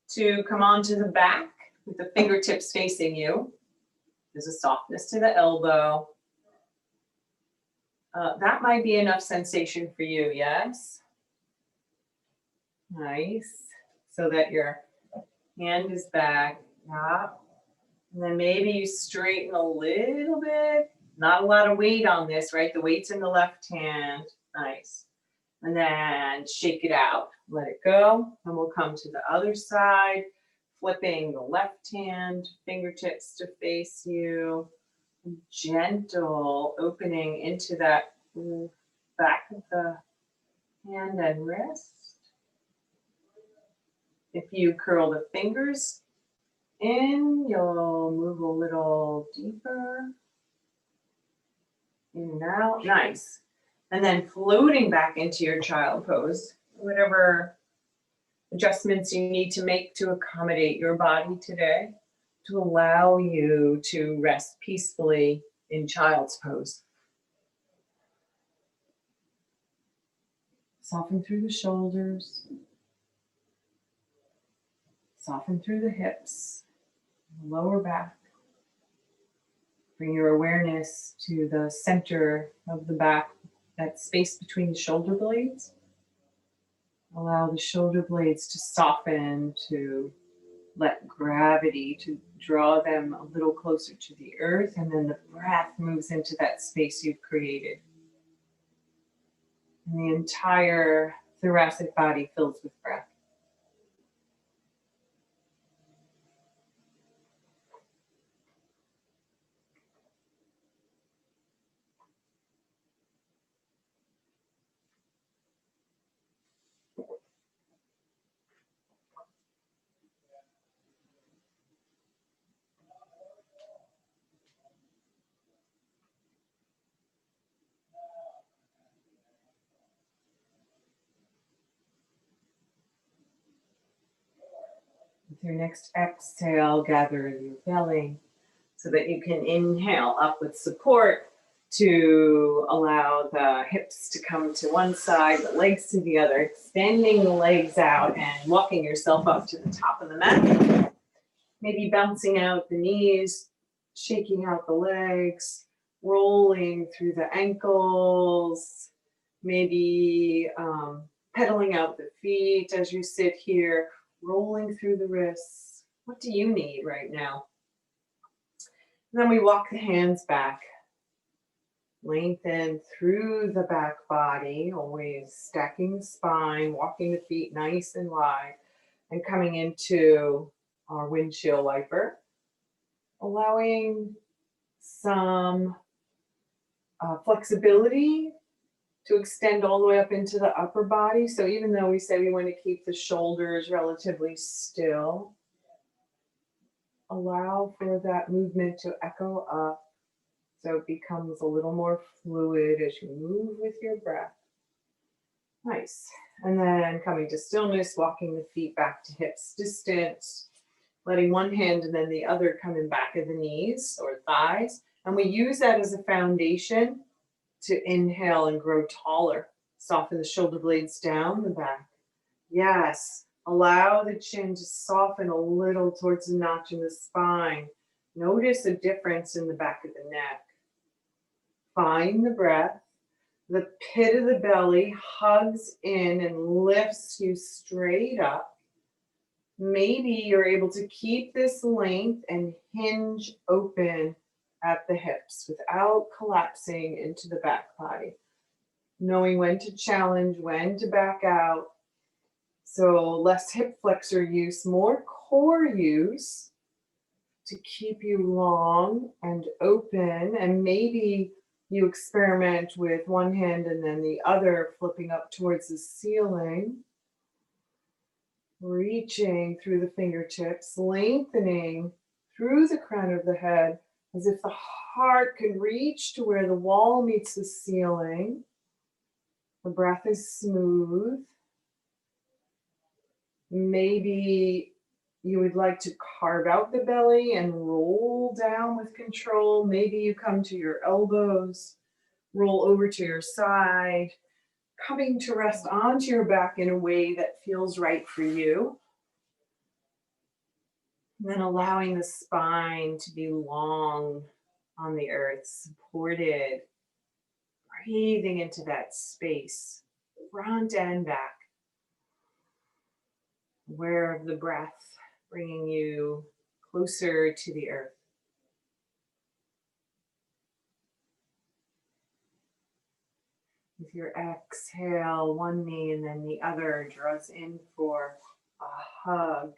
to come onto the back with the fingertips facing you. There's a softness to the elbow. That might be enough sensation for you, yes? Nice. So that your hand is back. Yeah. And then maybe you straighten a little bit. Not a lot of weight on this, right? The weight's in the left hand. Nice. And then shake it out. Let it go. And we'll come to the other side. Flipping the left hand, fingertips to face you. Gentle opening into that back of the hand and wrist. If you curl the fingers in, you'll move a little deeper. In and out. Nice. And then floating back into your child pose. Whatever adjustments you need to make to accommodate your body today, to allow you to rest peacefully in child's pose. Soften through the shoulders. Soften through the hips, the lower back. Bring your awareness to the center of the back, that space between the shoulder blades. Allow the shoulder blades to soften, to let gravity to draw them a little closer to the earth, and then the breath moves into that space you've created. And the entire thoracic body fills with breath. Your next exhale, gather your belly so that you can inhale up with support to allow the hips to come to one side, the legs to the other, extending the legs out and walking yourself up to the top of the mat. Maybe bouncing out the knees, shaking out the legs, rolling through the ankles, maybe pedaling out the feet as you sit here, rolling through the wrists. What do you need right now? And then we walk the hands back. Lengthen through the back body, always stacking the spine, walking the feet nice and wide, and coming into our windshield wiper. Allowing some flexibility to extend all the way up into the upper body. So even though we say we want to keep the shoulders relatively still, allow for that movement to echo up so it becomes a little more fluid as you move with your breath. Nice. And then coming to stillness, walking the feet back to hips distance, letting one hand and then the other come in back of the knees or thighs. And we use that as a foundation to inhale and grow taller. Soften the shoulder blades down the back. Yes. Allow the chin to soften a little towards the notch in the spine. Notice a difference in the back of the neck. Find the breath. The pit of the belly hugs in and lifts you straight up. Maybe you're able to keep this length and hinge open at the hips without collapsing into the back body. Knowing when to challenge, when to back out. So less hip flexor use, more core use to keep you long and open. And maybe you experiment with one hand and then the other flipping up towards the ceiling. Reaching through the fingertips, lengthening through the crown of the head as if the heart could reach to where the wall meets the ceiling. The breath is smooth. Maybe you would like to carve out the belly and roll down with control. Maybe you come to your elbows, roll over to your side, coming to rest onto your back in a way that feels right for you. And then allowing the spine to be long on the earth, supported, breathing into that space, front and back. Aware of the breath, bringing you closer to the earth. With your exhale, one knee and then the other draws in for a hug.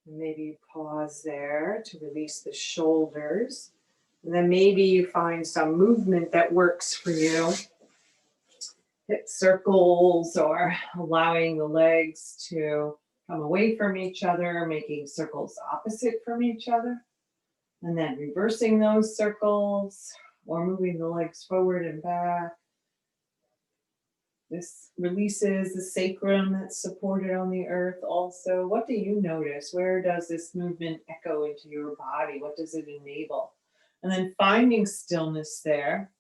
And maybe you pause there to release the shoulders. And then maybe you find some movement that works for you. Hip circles or allowing the legs to come away from each other, making circles opposite from each other. And then reversing those circles or moving the legs forward and back. This releases the sacrum that's supported on the earth also. What do you notice? Where does this movement echo into your body? What does it enable? And then finding stillness there.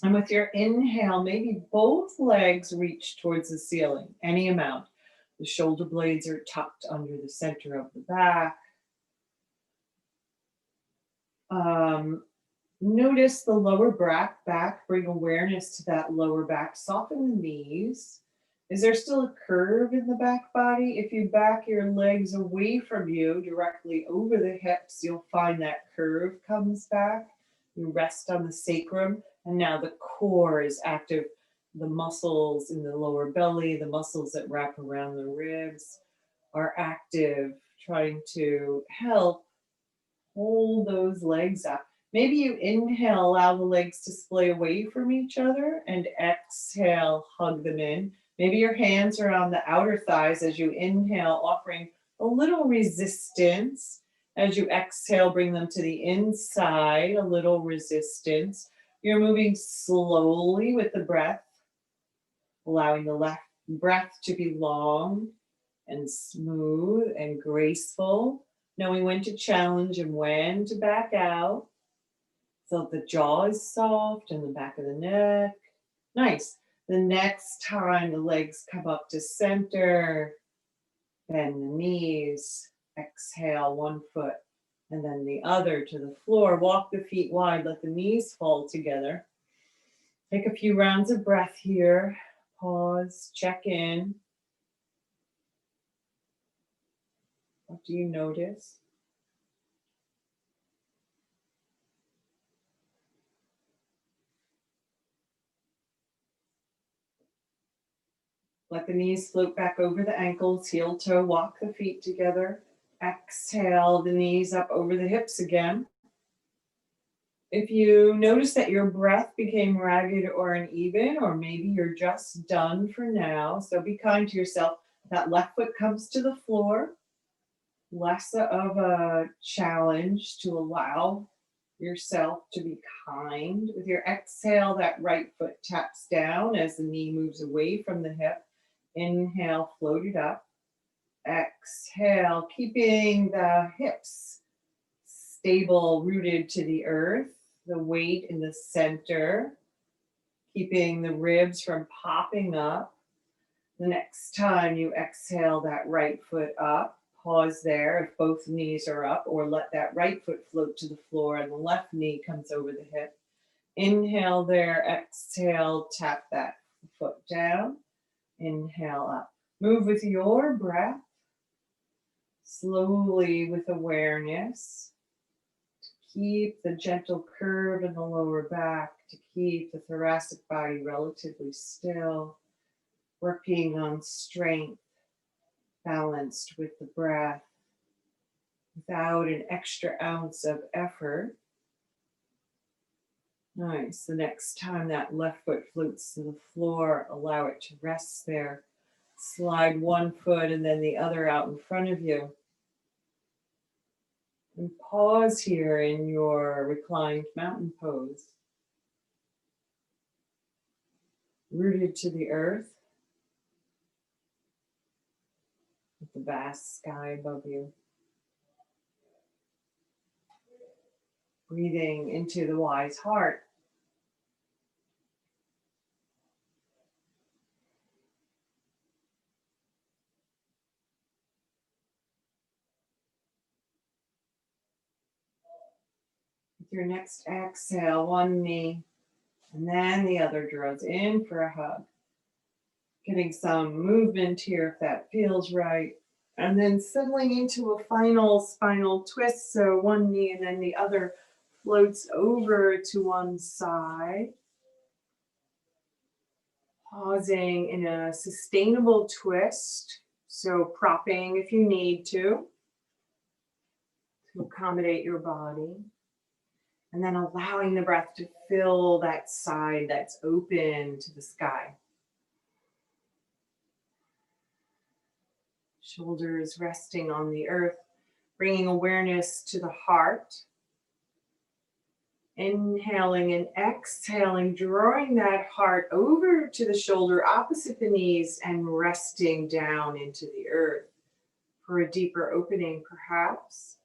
And with your inhale, maybe both legs reach towards the ceiling, any amount. The shoulder blades are tucked under the center of the back. Notice the lower back, bring awareness to that lower back, soften the knees. Is there still a curve in the back body? If you back your legs away from you, directly over the hips, you'll find that curve comes back. You rest on the sacrum, and now the core is active. The muscles in the lower belly, the muscles that wrap around the ribs are active, trying to help hold those legs up. Maybe you inhale, allow the legs to splay away from each other, and exhale, hug them in. Maybe your hands are on the outer thighs as you inhale, offering a little resistance. As you exhale, bring them to the inside, a little resistance. You're moving slowly with the breath, allowing the left breath to be long and smooth and graceful, knowing when to challenge and when to back out. So the jaw is soft and the back of the neck. Nice. The next time the legs come up to center, bend the knees, exhale one foot and then the other to the floor. Walk the feet wide, let the knees fall together. Take a few rounds of breath here. Pause, check in. What do you notice? Let the knees float back over the ankles, heel toe, walk the feet together. Exhale the knees up over the hips again. If you notice that your breath became ragged or uneven, or maybe you're just done for now, so be kind to yourself. That left foot comes to the floor. Less of a challenge to allow yourself to be kind. With your exhale, that right foot taps down as the knee moves away from the hip. Inhale, float it up. Exhale, keeping the hips stable, rooted to the earth, the weight in the center, keeping the ribs from popping up. The next time you exhale that right foot up, pause there if both knees are up, or let that right foot float to the floor and the left knee comes over the hip. Inhale there, exhale, tap that foot down. Inhale up. Move with your breath, slowly with awareness. Keep the gentle curve in the lower back, to keep the thoracic body relatively still, working on strength, balanced with the breath, without an extra ounce of effort. Nice. The next time that left foot floats to the floor, allow it to rest there. Slide one foot and then the other out in front of you. And pause here in your reclined mountain pose. Rooted to the earth, with the vast sky above you. Breathing into the wise heart. With your next exhale, one knee and then the other draws in for a hug. Getting some movement here if that feels right. And then settling into a final spinal twist. So one knee and then the other floats over to one side. Pausing in a sustainable twist. So propping if you need to accommodate your body. And then allowing the breath to fill that side that's open to the sky. Shoulders resting on the earth, bringing awareness to the heart. Inhaling and exhaling, drawing that heart over to the shoulder opposite the knees and resting down into the earth for a deeper opening, perhaps,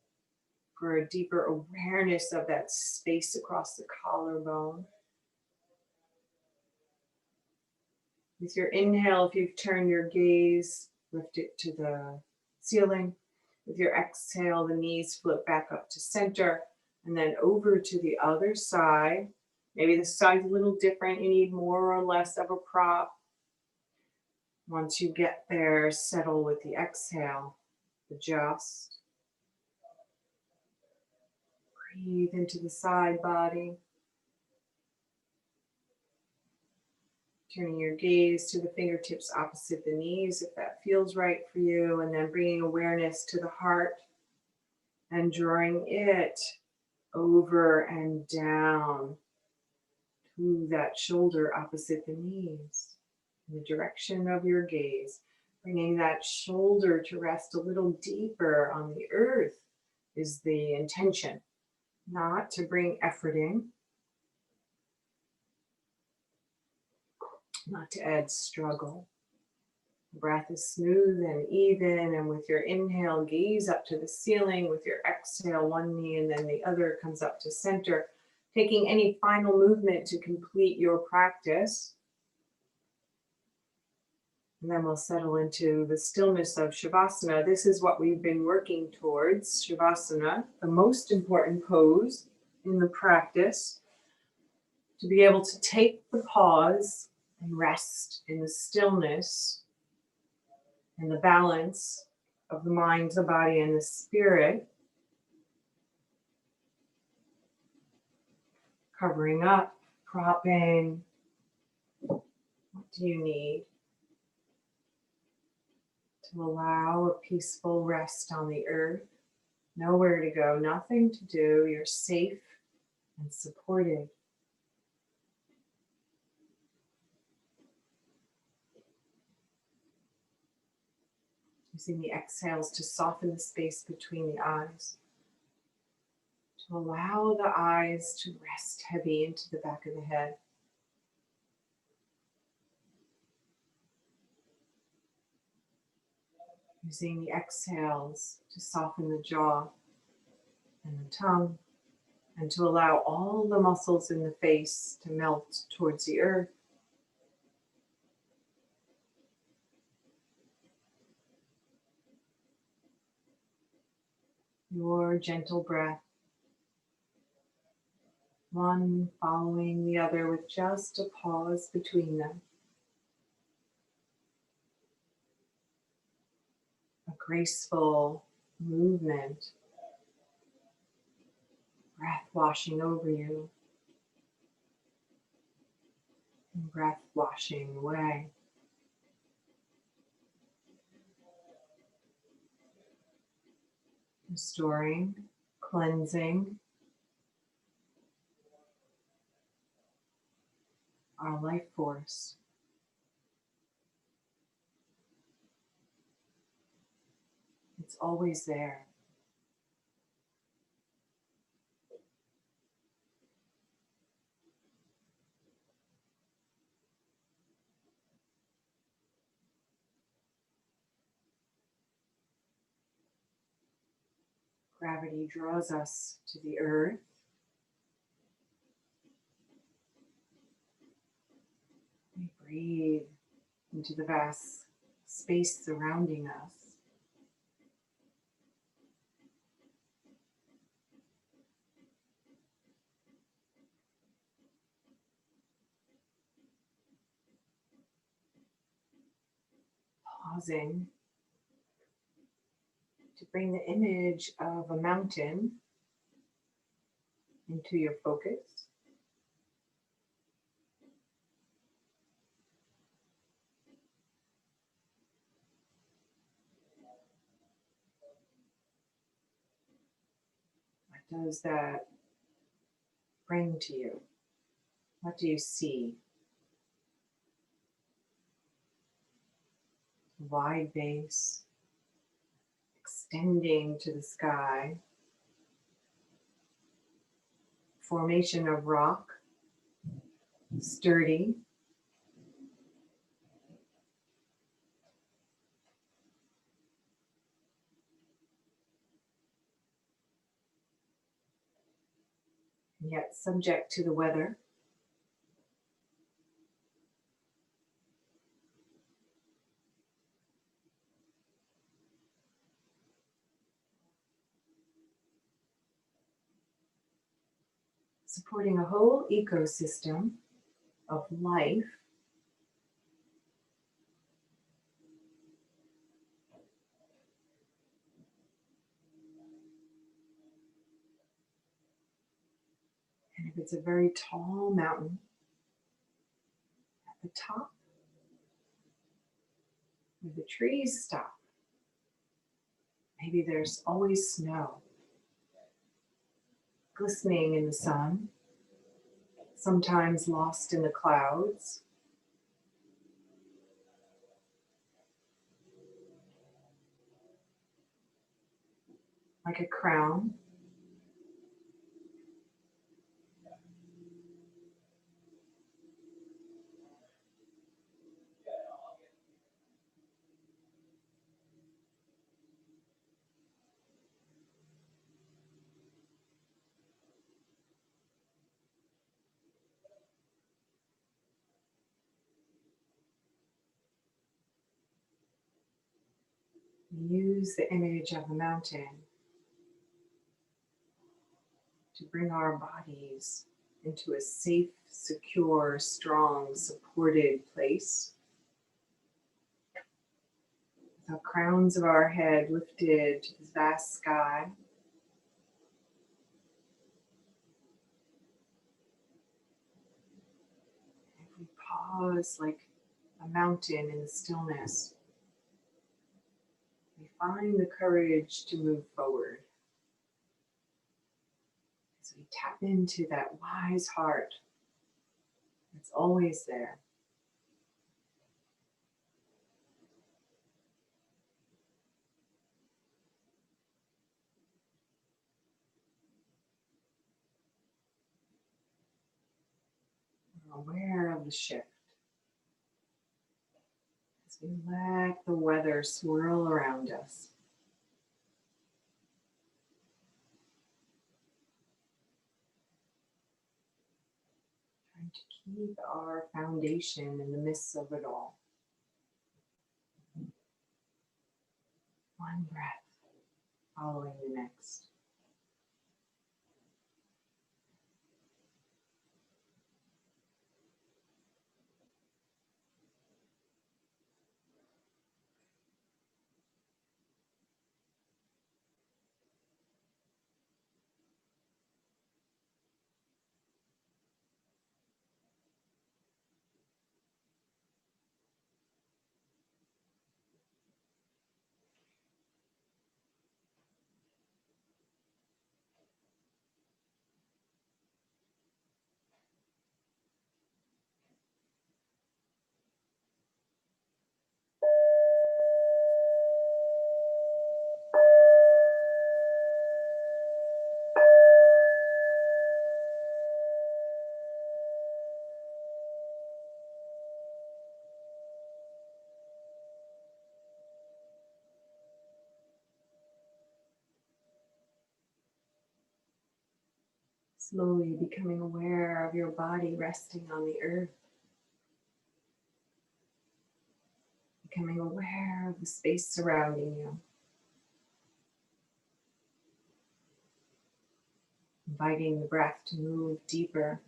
for a deeper awareness of that space across the collarbone. With your inhale, if you've turned your gaze, lift it to the ceiling. With your exhale, the knees float back up to center and then over to the other side. Maybe the side's a little different. You need more or less of a prop. Once you get there, settle with the exhale. Adjust. Breathe into the side body. Turning your gaze to the fingertips opposite the knees if that feels right for you, and then bringing awareness to the heart and drawing it over and down to that shoulder opposite the knees in the direction of your gaze. Bringing that shoulder to rest a little deeper on the earth is the intention, not to bring effort in, not to add struggle. Breath is smooth and even, and with your inhale, gaze up to the ceiling. With your exhale, one knee and then the other comes up to center, taking any final movement to complete your practice. And then we'll settle into the stillness of Shavasana. This is what we've been working towards, Shavasana, the most important pose in the practice, to be able to take the pause and rest in the stillness and the balance of the mind, the body, and the spirit, covering up, propping. What do you need to allow a peaceful rest on the earth? Nowhere to go, nothing to do. You're safe and supported. Using the exhales to soften the space between the eyes, to allow the eyes to rest heavy into the back of the head. Using the exhales to soften the jaw and the tongue, and to allow all the muscles in the face to melt towards the earth. Your gentle breath, one following the other with just a pause between them. A graceful movement, breath washing over you, and breath washing away. Restoring, cleansing our life force. It's always there. Gravity draws us to the earth. We breathe into the vast space surrounding us. Pausing to bring the image of a mountain into your focus. What does that bring to you? What do you see? Wide base, extending to the sky. Formation of rock, sturdy. Yet subject to the weather. Supporting a whole ecosystem of life. And if it's a very tall mountain, at the top, where the trees stop, maybe there's always snow, glistening in the sun, sometimes lost in the clouds. Like a crown. We use the image of a mountain to bring our bodies into a safe, secure, strong, supported place. With the crowns of our head lifted to the vast sky. If we pause like a mountain in the stillness, we find the courage to move forward. As we tap into that wise heart that's always there. We're aware of the shift. As we let the weather swirl around us. Trying to keep our foundation in the midst of it all. One breath following the next. Slowly becoming aware of your body resting on the earth. Becoming aware of the space surrounding you. Inviting the breath to move deeper.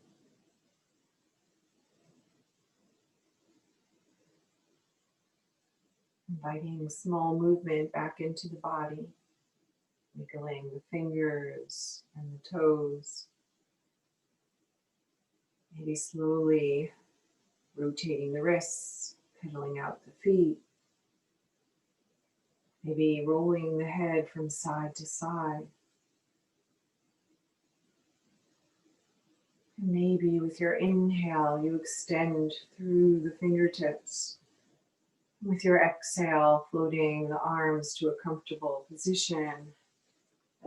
Inviting small movement back into the body. Wiggling the fingers and the toes. Maybe slowly rotating the wrists, pedaling out the feet. Maybe rolling the head from side to side. And maybe with your inhale, you extend through the fingertips. With your exhale, floating the arms to a comfortable position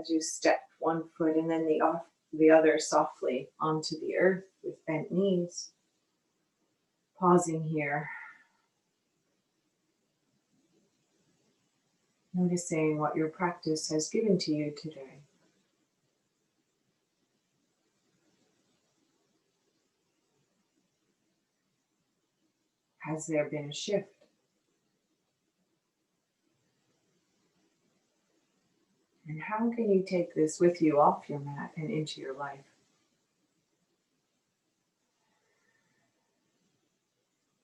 as you step one foot and then the other softly onto the earth with bent knees. Pausing here. Noticing what your practice has given to you today. Has there been a shift? And how can you take this with you off your mat and into your life?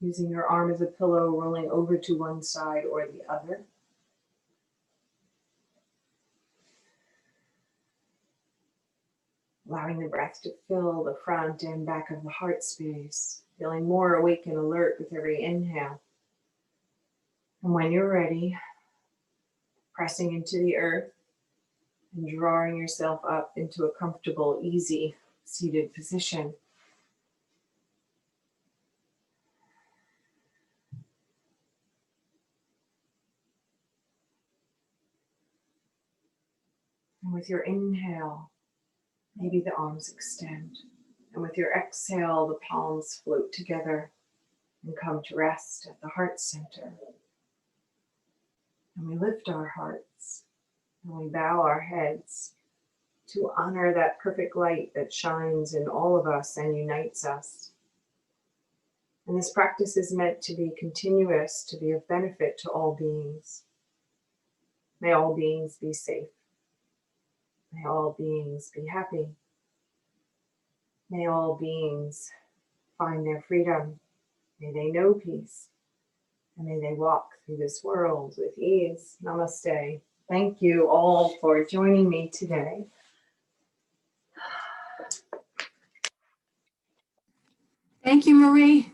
Using your arm as a pillow, rolling over to one side or the other. Allowing the breath to fill the front and back of the heart space. Feeling more awake and alert with every inhale. And when you're ready, pressing into the earth and drawing yourself up into a comfortable, easy, seated position. And with your inhale, maybe the arms extend. And with your exhale, the palms float together and come to rest at the heart center. And we lift our hearts and we bow our heads to honor that perfect light that shines in all of us and unites us. And this practice is meant to be continuous, to be of benefit to all beings. May all beings be safe. May all beings be happy. May all beings find their freedom. May they know peace. And may they walk through this world with ease. Namaste. Thank you all for joining me today. Thank you, Marie.